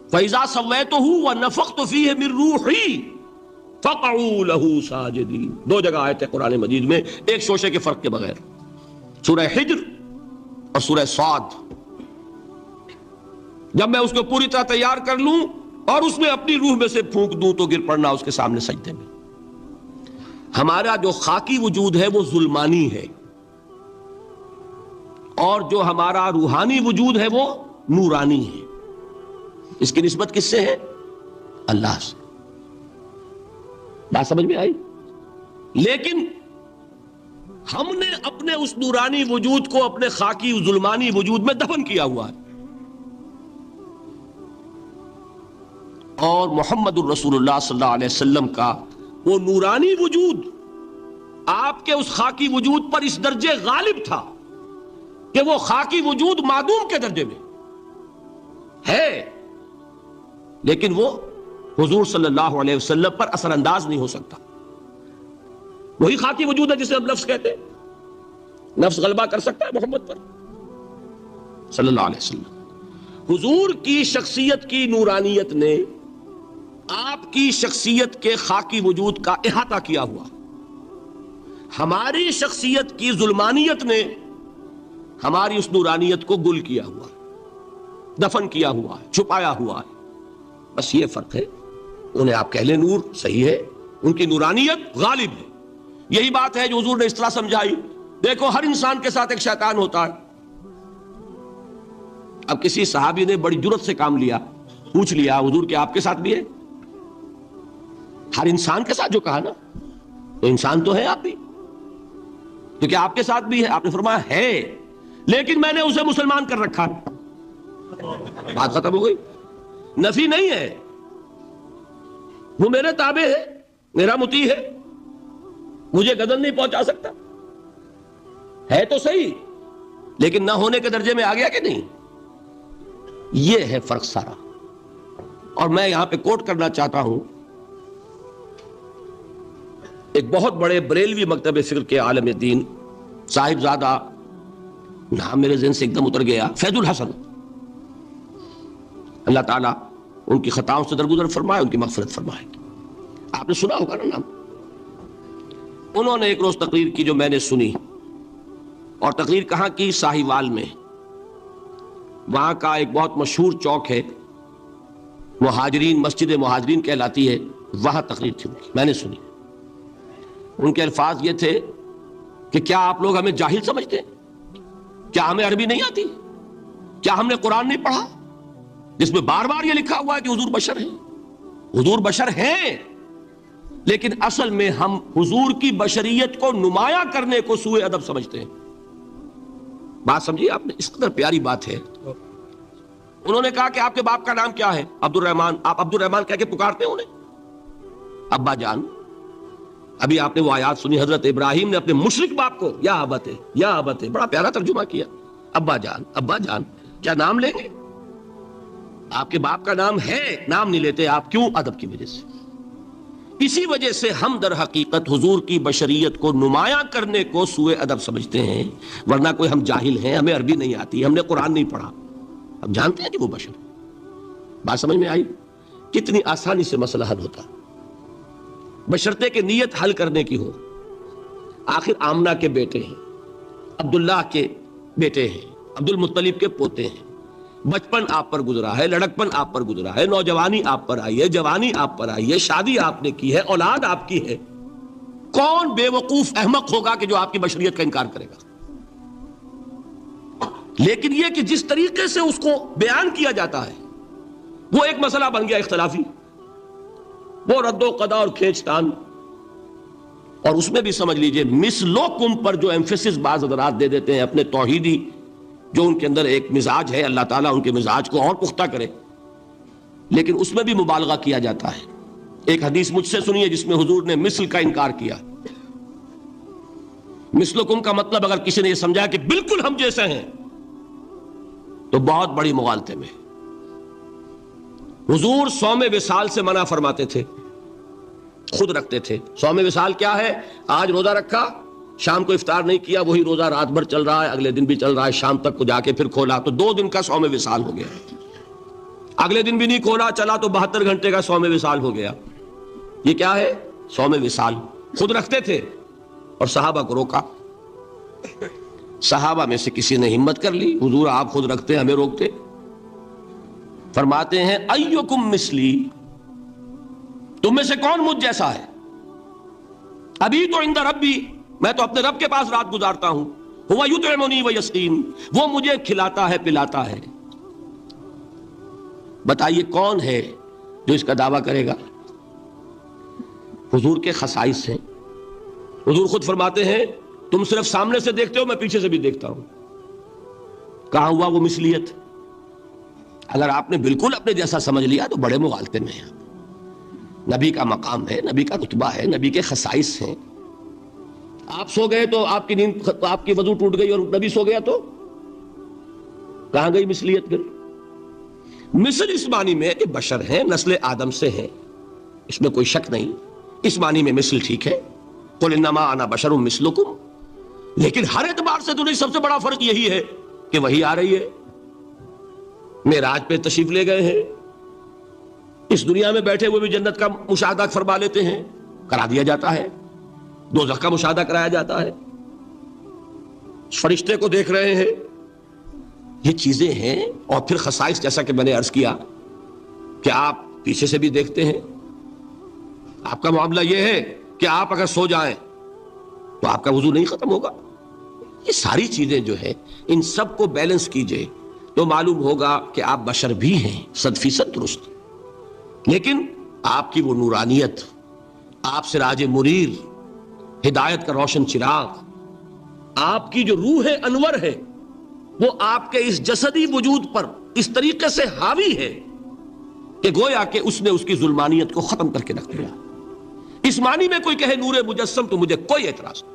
فَإِذَا سَوَّيْتُهُ وَنَفَخْتُ فِيهِ مِن رُوحِي فَقَعُوا لَهُ سَاجِدِينَ. دو جگہ آیت ہے قرآن مجید میں، ایک شوشے کے فرق کے بغیر، سورہ حجر اور سورہ صاد. جب میں اس کو پوری طرح تیار کر لوں اور اس میں اپنی روح میں سے پھونک دوں تو گر پڑنا اس کے سامنے سجدے میں. ہمارا جو خاکی وجود ہے وہ ظلمانی ہے، اور جو ہمارا روحانی وجود ہے وہ نورانی ہے. اس کی نسبت کس سے ہے؟ اللہ سے. بات سمجھ میں آئی؟ لیکن ہم نے اپنے اس نورانی وجود کو اپنے خاکی ظلمانی وجود میں دفن کیا ہوا ہے. اور محمد الرسول اللہ صلی اللہ علیہ وسلم کا وہ نورانی وجود آپ کے اس خاکی وجود پر اس درجے غالب تھا کہ وہ خاکی وجود معدوم کے درجے میں ہے، لیکن وہ حضور صلی اللہ علیہ وسلم پر اثر انداز نہیں ہو سکتا. وہی خاکی وجود ہے جسے ہم نفس کہتے ہیں. نفس غلبہ کر سکتا ہے محمد پر صلی اللہ علیہ وسلم. حضور کی شخصیت کی نورانیت نے آپ کی شخصیت کے خاکی وجود کا احاطہ کیا ہوا. ہماری شخصیت کی ظلمانیت نے ہماری اس نورانیت کو گل کیا ہوا، دفن کیا ہوا ہے، چھپایا ہوا ہے. بس یہ فرق ہے. انہیں آپ کہہ لیں نور، صحیح ہے، ان کی نورانیت غالب ہے. یہی بات ہے جو حضور نے اس طرح سمجھائی. دیکھو، ہر انسان کے ساتھ ایک شیطان ہوتا ہے. اب کسی صحابی نے بڑی جرت سے کام لیا، پوچھ لیا حضور کہ آپ کے ساتھ بھی ہے؟ ہر انسان کے ساتھ جو کہا نا، تو انسان تو ہے آپ بھی، تو کیا آپ کے ساتھ بھی ہے؟ آپ نے فرمایا ہے، لیکن میں نے اسے مسلمان کر رکھا. بات ختم ہو گئی. نفی نہیں ہے، وہ میرے تابع ہے، میرا مطیع ہے، مجھے گدن نہیں پہنچا سکتا. ہے تو صحیح، لیکن نہ ہونے کے درجے میں آ گیا کہ نہیں. یہ ہے فرق سارا. اور میں یہاں پہ کوٹ کرنا چاہتا ہوں ایک بہت بڑے بریلوی مکتب فکر کے عالم دین، صاحب زادہ، نام میرے ذہن سے ایک دم اتر گیا، فیض الحسن. اللہ تعالیٰ ان کی خطاؤں سے درگزر فرمائے، ان کی مغفرت فرمائے. آپ نے سنا ہوگا نا نام. انہوں نے ایک روز تقریر کی جو میں نے سنی، اور تقریر کہاں کی؟ ساہیوال میں. وہاں کا ایک بہت مشہور چوک ہے، مہاجرین، مسجد مہاجرین کہلاتی ہے، وہاں تقریر تھی ان کی، میں نے سنی. ان کے الفاظ یہ تھے کہ کیا آپ لوگ ہمیں جاہل سمجھتے ہیں؟ کیا ہمیں عربی نہیں آتی؟ کیا ہم نے قرآن نہیں پڑھا جس میں بار بار یہ لکھا ہوا ہے کہ حضور بشر ہیں؟ حضور بشر ہیں، لیکن اصل میں ہم حضور کی بشریت کو نمایاں کرنے کو سوء ادب سمجھتے ہیں. بات سمجھیے آپ نے، اس قدر پیاری بات ہے. انہوں نے کہا کہ آپ کے باپ کا نام کیا ہے؟ عبد الرحمن. آپ عبد الرحمن کہہ کے پکارتے ہیں انہیں؟ ابا جان. ابھی آپ نے وہ آیات سنی، حضرت ابراہیم نے اپنے مشرک باپ کو یا ابت یا ابت، بڑا پیارا ترجمہ کیا، ابا جان ابا جان، کیا نام لیں گے؟ آپ کے باپ کا نام ہے، نام نہیں لیتے آپ، کیوں؟ ادب کی وجہ سے۔ اسی وجہ سے ہم در حقیقت حضور کی بشریت کو نمایاں کرنے کو سوء ادب سمجھتے ہیں، ورنہ کوئی ہم جاہل ہیں، ہمیں عربی نہیں آتی، ہم نے قرآن نہیں پڑھا، ہم جانتے ہیں کہ وہ بشر۔ بات سمجھ میں آئی؟ کتنی آسانی سے مسئلہ حل ہوتا، بشرطے کہ نیت حل کرنے کی ہو۔ آخر آمنہ کے بیٹے ہیں، عبداللہ کے بیٹے ہیں، عبد المطلب کے پوتے ہیں، بچپن آپ پر گزرا ہے، لڑکپن آپ پر گزرا ہے، نوجوانی آپ پر آئی ہے، جوانی آپ پر آئی ہے، شادی آپ نے کی ہے، اولاد آپ کی ہے۔ کون بے وقوف احمق ہوگا کہ جو آپ کی بشریت کا انکار کرے گا؟ لیکن یہ کہ جس طریقے سے اس کو بیان کیا جاتا ہے وہ ایک مسئلہ بن گیا اختلافی، وہ رد و قضا اور کھینچ تان۔ اور اس میں بھی سمجھ لیجئے مثلکم پر جو ایمفیسس بعض حضرات دے دیتے ہیں اپنے توحیدی، جو ان کے اندر ایک مزاج ہے، اللہ تعالیٰ ان کے مزاج کو اور پختہ کرے، لیکن اس میں بھی مبالغہ کیا جاتا ہے۔ ایک حدیث مجھ سے سنیے جس میں حضور نے مثل کا انکار کیا۔ مثلکم کا مطلب اگر کسی نے یہ سمجھا کہ بالکل ہم جیسے ہیں تو بہت بڑی مغالطے میں۔ حضور صوم وصال سے منع فرماتے تھے، خود رکھتے تھے۔ صوم وصال کیا ہے؟ آج روزہ رکھا، شام کو افطار نہیں کیا، وہی روزہ رات بھر چل رہا ہے، اگلے دن بھی چل رہا ہے، شام تک کو جا کے پھر کھولا تو 2 دن کا صوم وصال ہو گیا۔ اگلے دن بھی نہیں کھولا، چلا تو 72 گھنٹے کا صوم وصال ہو گیا۔ یہ کیا ہے؟ صوم وصال۔ خود رکھتے تھے اور صحابہ کو روکا۔ صحابہ میں سے کسی نے ہمت کر لی، حضور آپ خود رکھتے ہمیں روکتے۔ فرماتے ہیں ایکم مثلی، تم میں سے کون مجھ جیسا ہے؟ ابھی تو عند ربی، میں تو اپنے رب کے پاس رات گزارتا ہوں، ہوا یطعمنی ویسقین، وہ مجھے کھلاتا ہے پلاتا ہے۔ بتائیے کون ہے جو اس کا دعویٰ کرے گا؟ حضور کے خصائص ہیں۔ حضور خود فرماتے ہیں تم صرف سامنے سے دیکھتے ہو، میں پیچھے سے بھی دیکھتا ہوں۔ کہاں ہوا وہ مثلیت؟ اگر آپ نے بالکل اپنے جیسا سمجھ لیا تو بڑے مغالطے میں ہیں۔ نبی کا مقام ہے، نبی کا رتبہ ہے، نبی کے خصائص ہیں۔ آپ سو گئے تو آپ کی نیند، آپ کی وضو ٹوٹ گئی اور نبی سو گیا تو کہاں گئی مثلیت؟ پھر مثل اس معنی میں کہ بشر ہیں، نسل آدم سے ہیں، اس میں کوئی شک نہیں، اس معنی میں مثل ٹھیک ہے، قل انما انا بشر مثلکم۔ لیکن ہر اعتبار سے تو نہیں، سب سے بڑا فرق یہی ہے کہ وہی آ رہی ہے، معراج پہ تشریف لے گئے ہیں، اس دنیا میں بیٹھے ہوئے بھی جنت کا مشاہدہ فرما لیتے ہیں، کرا دیا جاتا ہے، دوزخ کا مشاہدہ کرایا جاتا ہے، فرشتے کو دیکھ رہے ہیں، یہ چیزیں ہیں۔ اور پھر خصائص جیسا کہ میں نے عرض کیا کہ آپ پیچھے سے بھی دیکھتے ہیں۔ آپ کا معاملہ یہ ہے کہ آپ اگر سو جائیں تو آپ کا وضو نہیں ختم ہوگا۔ یہ ساری چیزیں جو ہے ان سب کو بیلنس کیجئے تو معلوم ہوگا کہ آپ بشر بھی ہیں 100% درست، لیکن آپ کی وہ نورانیت، آپ سراج منیر، ہدایت کا روشن چراغ، آپ کی جو روح انور ہے وہ آپ کے اس جسدی وجود پر اس طریقے سے حاوی ہے کہ گویا کہ اس نے اس کی ظلمانیت کو ختم کر کے رکھ دیا۔ اس معنی میں کوئی کہے نور مجسم تو مجھے کوئی اعتراض نہیں۔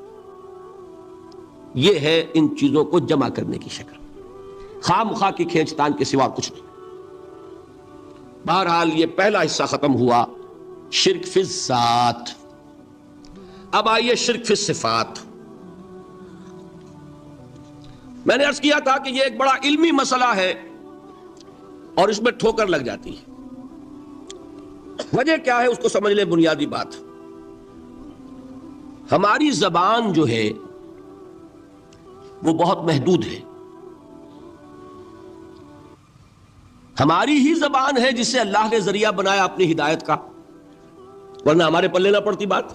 یہ ہے ان چیزوں کو جمع کرنے کی شکل، خواہ مخواہ کی کھینچ تان کے سوا کچھ نہیں۔ بہرحال یہ پہلا حصہ ختم ہوا، شرک فی الذات۔ اب آئیے شرک فی الصفات۔ میں نے عرض کیا تھا کہ یہ ایک بڑا علمی مسئلہ ہے اور اس میں ٹھوکر لگ جاتی ہے۔ وجہ کیا ہے اس کو سمجھ لیں۔ بنیادی بات، ہماری زبان جو ہے وہ بہت محدود ہے۔ ہماری ہی زبان ہے جسے اللہ نے ذریعہ بنایا اپنی ہدایت کا، ورنہ ہمارے پلے نہ پڑتی بات،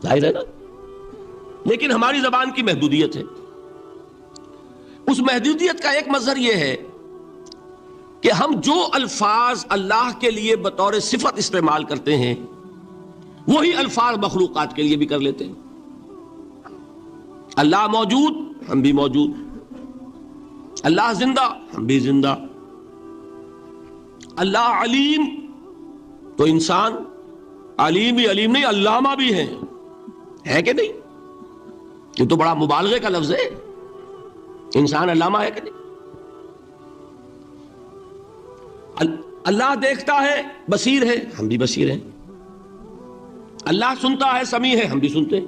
ظاہر ہے نا۔ لیکن ہماری زبان کی محدودیت ہے۔ اس محدودیت کا ایک مظہر یہ ہے کہ ہم جو الفاظ اللہ کے لیے بطور صفت استعمال کرتے ہیں وہی الفاظ مخلوقات کے لیے بھی کر لیتے ہیں۔ اللہ موجود، ہم بھی موجود، اللہ زندہ، ہم بھی زندہ، اللہ علیم تو انسان علیم بھی علیم نہیں، علامہ بھی ہیں، ہے کہ نہیں؟ یہ تو بڑا مبالغے کا لفظ ہے، انسان علامہ ہے کہ نہیں؟ اللہ دیکھتا ہے، بصیر ہے، ہم بھی بصیر ہیں۔ اللہ سنتا ہے، سمیع ہے، ہم بھی سنتے ہیں۔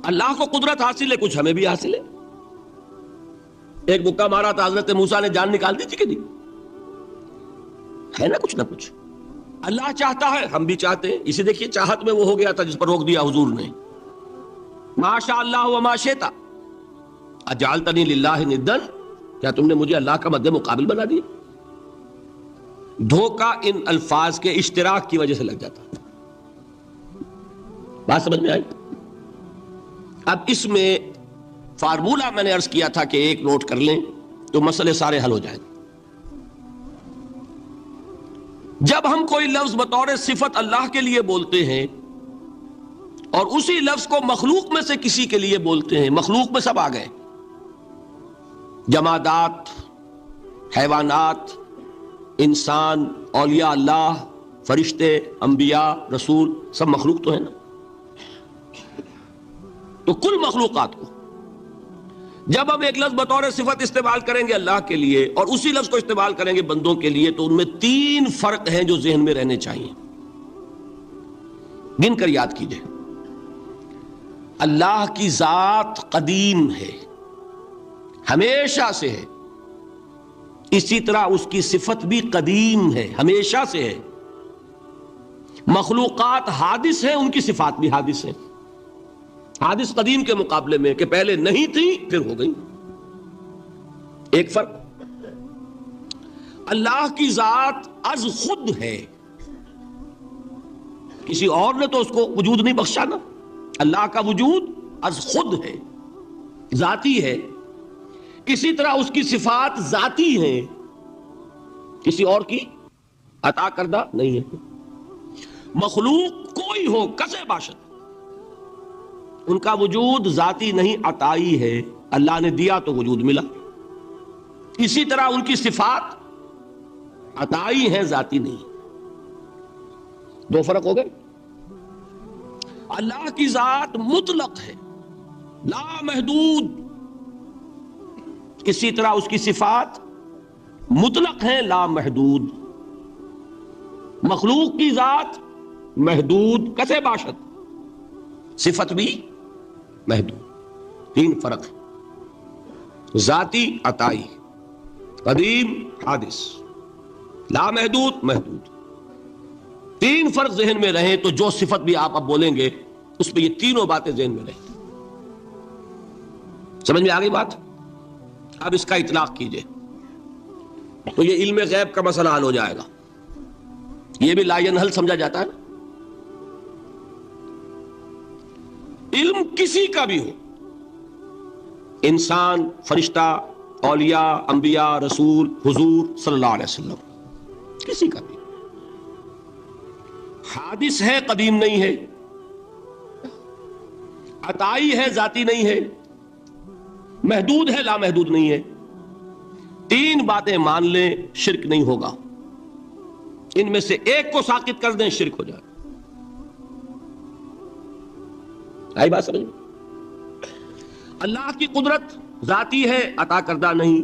اللہ کو قدرت حاصل ہے، کچھ ہمیں بھی حاصل ہے۔ ایک مکہ مارا تھا حضرت موسیٰ نے، جان نکال دی تھی کہ نہیں؟ ہے نا کچھ نہ کچھ۔ اللہ چاہتا ہے، ہم بھی چاہتے ہیں۔ اسے دیکھیے چاہت میں وہ ہو گیا تھا جس پر روک دیا حضور نے، ما شاء اللہ وما شئت اجعلتنی للہ ندا، کیا تم نے مجھے اللہ کا مد مقابل بنا دیا؟ دھوکہ ان الفاظ کے اشتراک کی وجہ سے لگ جاتا۔ بات سمجھ میں آئی؟ اب اس میں فارمولہ میں نے عرض کیا تھا کہ ایک نوٹ کر لیں تو مسئلے سارے حل ہو جائیں۔ جب ہم کوئی لفظ بطور صفت اللہ کے لیے بولتے ہیں اور اسی لفظ کو مخلوق میں سے کسی کے لیے بولتے ہیں، مخلوق میں سب آ گئے، جمادات، حیوانات، انسان، اولیاء اللہ، فرشتے، انبیاء، رسول، سب مخلوق تو ہے نا؟ تو کل مخلوقات کو جب ہم ایک لفظ بطور صفت استعمال کریں گے اللہ کے لیے اور اسی لفظ کو استعمال کریں گے بندوں کے لیے، تو ان میں 3 فرق ہیں جو ذہن میں رہنے چاہیے، گن کر یاد کیجئے۔ اللہ کی ذات قدیم ہے، ہمیشہ سے ہے، اسی طرح اس کی صفت بھی قدیم ہے، ہمیشہ سے ہے۔ مخلوقات حادث ہیں، ان کی صفات بھی حادث ہیں۔ حادث قدیم کے مقابلے میں کہ پہلے نہیں تھی پھر ہو گئی۔ ایک فرق، اللہ کی ذات از خود ہے، کسی اور نے تو اس کو وجود نہیں بخشا نا۔ اللہ کا وجود از خود ہے، ذاتی ہے، اسی طرح اس کی صفات ذاتی ہیں، کسی اور کی عطا کردہ نہیں ہے۔ مخلوق کوئی ہو کسے باشد، ان کا وجود ذاتی نہیں عطائی ہے، اللہ نے دیا تو وجود ملا۔ اسی طرح ان کی صفات عطائی ہیں، ذاتی نہیں۔ 2 فرق ہو گئے۔ اللہ کی ذات مطلق ہے، لا محدود، اسی طرح اس کی صفات مطلق ہیں، لا محدود۔ مخلوق کی ذات محدود، کسے باشد، صفت بھی محدود۔ 3 فرق ہے، ذاتی، عطائی، قدیم، حادث، لا محدود، محدود۔ 3 فرق ذہن میں رہیں تو جو صفت بھی آپ اب بولیں گے اس پہ یہ تینوں باتیں ذہن میں رہیں۔ سمجھ میں آ گئی بات؟ اب اس کا اطلاق کیجئے تو یہ علم غیب کا مسئلہ حل ہو جائے گا۔ یہ بھی لا ینحل سمجھا جاتا ہے نا۔ علم کسی کا بھی ہو، انسان، فرشتہ، اولیاء، انبیاء، رسول، حضور صلی اللہ علیہ وسلم، کسی کا بھی، حادث ہے، قدیم نہیں ہے، عطائی ہے، ذاتی نہیں ہے، محدود ہے، لا محدود نہیں ہے۔ 3 باتیں مان لیں، شرک نہیں ہوگا۔ ان میں سے ایک کو ساقط کر دیں، شرک ہو جائے۔ آئی بات سمجھ میں؟ اللہ کی قدرت ذاتی ہے، عطا کردہ نہیں۔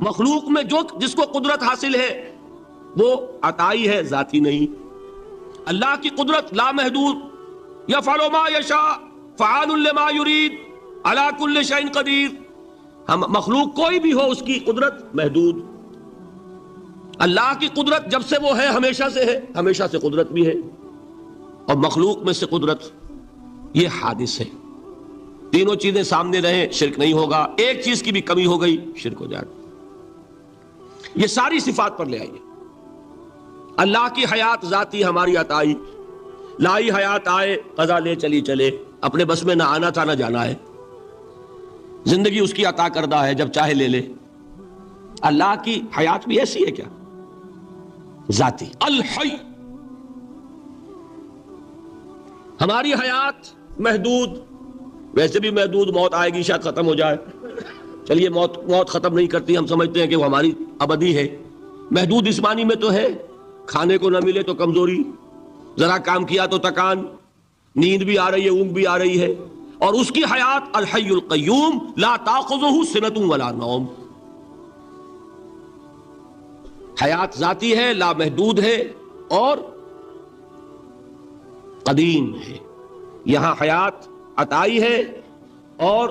مخلوق میں جس کو قدرت حاصل ہے وہ عطائی ہے، ذاتی نہیں۔ اللہ کی قدرت لا محدود، یفعل ما یشاء فعال لما یرید علی کل شیء قدیر۔ ہم مخلوق کوئی بھی ہو، اس کی قدرت محدود۔ اللہ کی قدرت جب سے وہ ہے ہمیشہ سے ہے، ہمیشہ سے قدرت بھی ہے، اور مخلوق میں سے قدرت یہ حادث ہے۔ تینوں چیزیں سامنے رہیں، شرک نہیں ہوگا۔ ایک چیز کی بھی کمی ہو گئی، شرک ہو جائے گا۔ یہ ساری صفات پر لے آئیے۔ اللہ کی حیات ذاتی، ہماری عطائی، لائی حیات آئے، قضا لے چلی چلے، اپنے بس میں نہ آنا تھا نہ جانا ہے، زندگی اس کی عطا کردہ ہے، جب چاہے لے لے۔ اللہ کی حیات بھی ایسی ہے کیا؟ ذاتی، الحی۔ ہماری حیات محدود، ویسے بھی محدود، موت آئے گی شاید ختم ہو جائے، چلیے موت ختم نہیں کرتی، ہم سمجھتے ہیں کہ وہ ہماری ابدی ہے۔ محدود جسمانی میں تو ہے، کھانے کو نہ ملے تو کمزوری، ذرا کام کیا تو تکان، نیند بھی آ رہی ہے، اونگ بھی آ رہی ہے، اور اس کی حیات الحی القیوم لا تاخذہ سنۃ ولا نوم، حیات ذاتی ہے، لامحدود ہے اور قدیم ہے۔ یہاں حیات عطائی ہے اور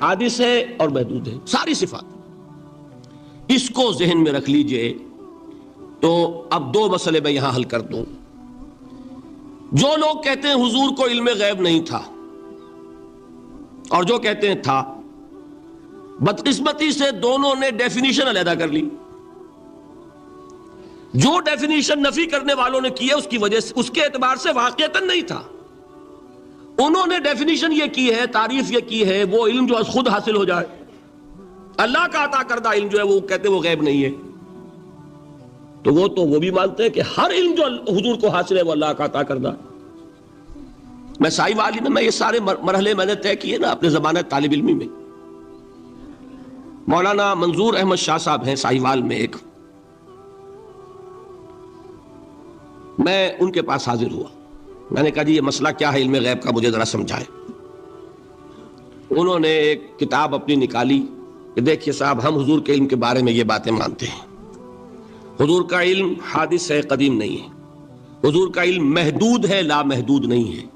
حادث ہے اور محدود ہے، ساری صفات۔ اس کو ذہن میں رکھ لیجئے۔ تو اب دو مسئلے میں یہاں حل کر دوں۔ جو لوگ کہتے ہیں حضور کو علم غیب نہیں تھا، اور جو کہتے ہیں تھا، بدقسمتی سے دونوں نے ڈیفینیشن علیحدہ کر لی۔ جو ڈیفینیشن نفی کرنے والوں نے کی ہے اس کی وجہ سے، اس کے اعتبار سے واقعتاً نہیں تھا۔ انہوں نے ڈیفینیشن یہ کی ہے، تعریف یہ کی ہے، وہ علم جو خود حاصل ہو جائے، اللہ کا عطا کردہ علم جو ہے وہ کہتے ہیں وہ غیب نہیں ہے۔ تو وہ بھی مانتے ہیں کہ ہر علم جو حضور کو حاصل ہے وہ اللہ کا عطا کردہ۔ میں سائی والی میں یہ سارے مرحلے میں نے طے کیے نا اپنے زمانہ طالب علمی میں۔ مولانا منظور احمد شاہ صاحب ہیں ساہیوال میں ایک، میں ان کے پاس حاضر ہوا، میں نے کہا جی یہ مسئلہ کیا ہے علم غیب کا، مجھے ذرا سمجھائیں۔ انہوں نے ایک کتاب اپنی نکالی کہ دیکھیے صاحب، ہم حضور کے علم کے بارے میں یہ باتیں مانتے ہیں، حضور کا علم حادث ہے، قدیم نہیں ہے، حضور کا علم محدود ہے، لامحدود نہیں ہے،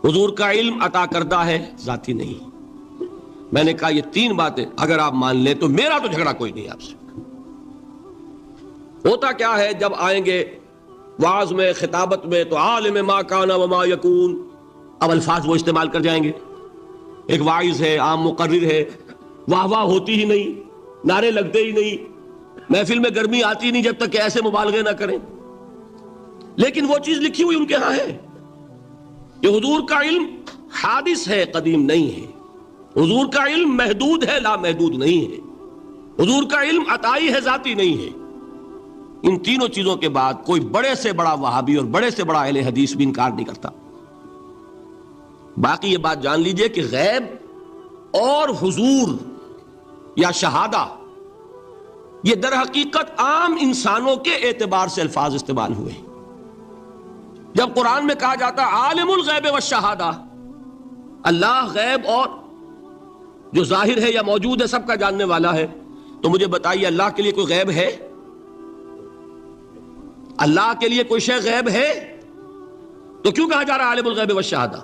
حضور کا علم عطا کردہ ہے، ذاتی نہیں۔ میں نے کہا یہ تین باتیں اگر آپ مان لیں تو میرا تو جھگڑا کوئی نہیں آپ سے۔ ہوتا کیا ہے جب آئیں گے وعظ میں، خطابت میں، تو عالم ما کان وما یکون، اب الفاظ وہ استعمال کر جائیں گے۔ ایک واعظ ہے، عام مقرر ہے، واہ واہ ہوتی ہی نہیں، نعرے لگتے ہی نہیں، محفل میں گرمی آتی نہیں جب تک کہ ایسے مبالغے نہ کریں۔ لیکن وہ چیز لکھی ہوئی ان کے ہاں ہے کہ حضور کا علم حادث ہے، قدیم نہیں ہے، حضور کا علم محدود ہے، لامحدود نہیں ہے، حضور کا علم عطائی ہے، ذاتی نہیں ہے۔ ان تینوں چیزوں کے بعد کوئی بڑے سے بڑا وہابی اور بڑے سے بڑا اہل حدیث بھی انکار نہیں کرتا۔ باقی یہ بات جان لیجئے کہ غیب اور حضور یا شہادہ یہ در حقیقت عام انسانوں کے اعتبار سے الفاظ استعمال ہوئے ہیں۔ جب قرآن میں کہا جاتا عالم الغیب والشہادہ، اللہ غیب اور جو ظاہر ہے یا موجود ہے سب کا جاننے والا ہے، تو مجھے بتائیے اللہ کے لیے کوئی غیب ہے؟ اللہ کے لیے کوئی شے غیب ہے؟ تو کیوں کہا جا رہا ہے عالم الغیب والشہادہ؟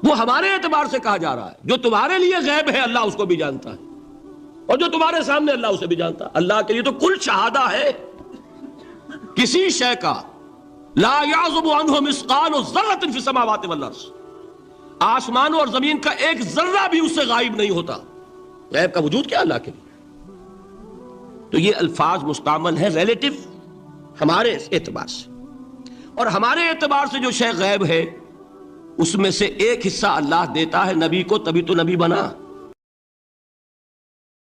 وہ ہمارے اعتبار سے کہا جا رہا ہے، جو تمہارے لیے غیب ہے اللہ اس کو بھی جانتا ہے، اور جو تمہارے سامنے اللہ اسے بھی جانتا ہے۔ اللہ کے لیے تو کل شہادہ ہے، کسی شے کا لا یعزب عنہ مثقال ذرۃ فی السماوات والارض، آسمانوں اور زمین کا ایک ذرہ بھی اس سے غائب نہیں ہوتا۔ غیب کا وجود کیا اللہ کے لیے؟ تو یہ الفاظ مستعمل ہے ریلیٹو ہمارے اعتبار سے، اور ہمارے اعتبار سے جو شے غیب ہے اس میں سے ایک حصہ اللہ دیتا ہے نبی کو، تبھی تو نبی بنا۔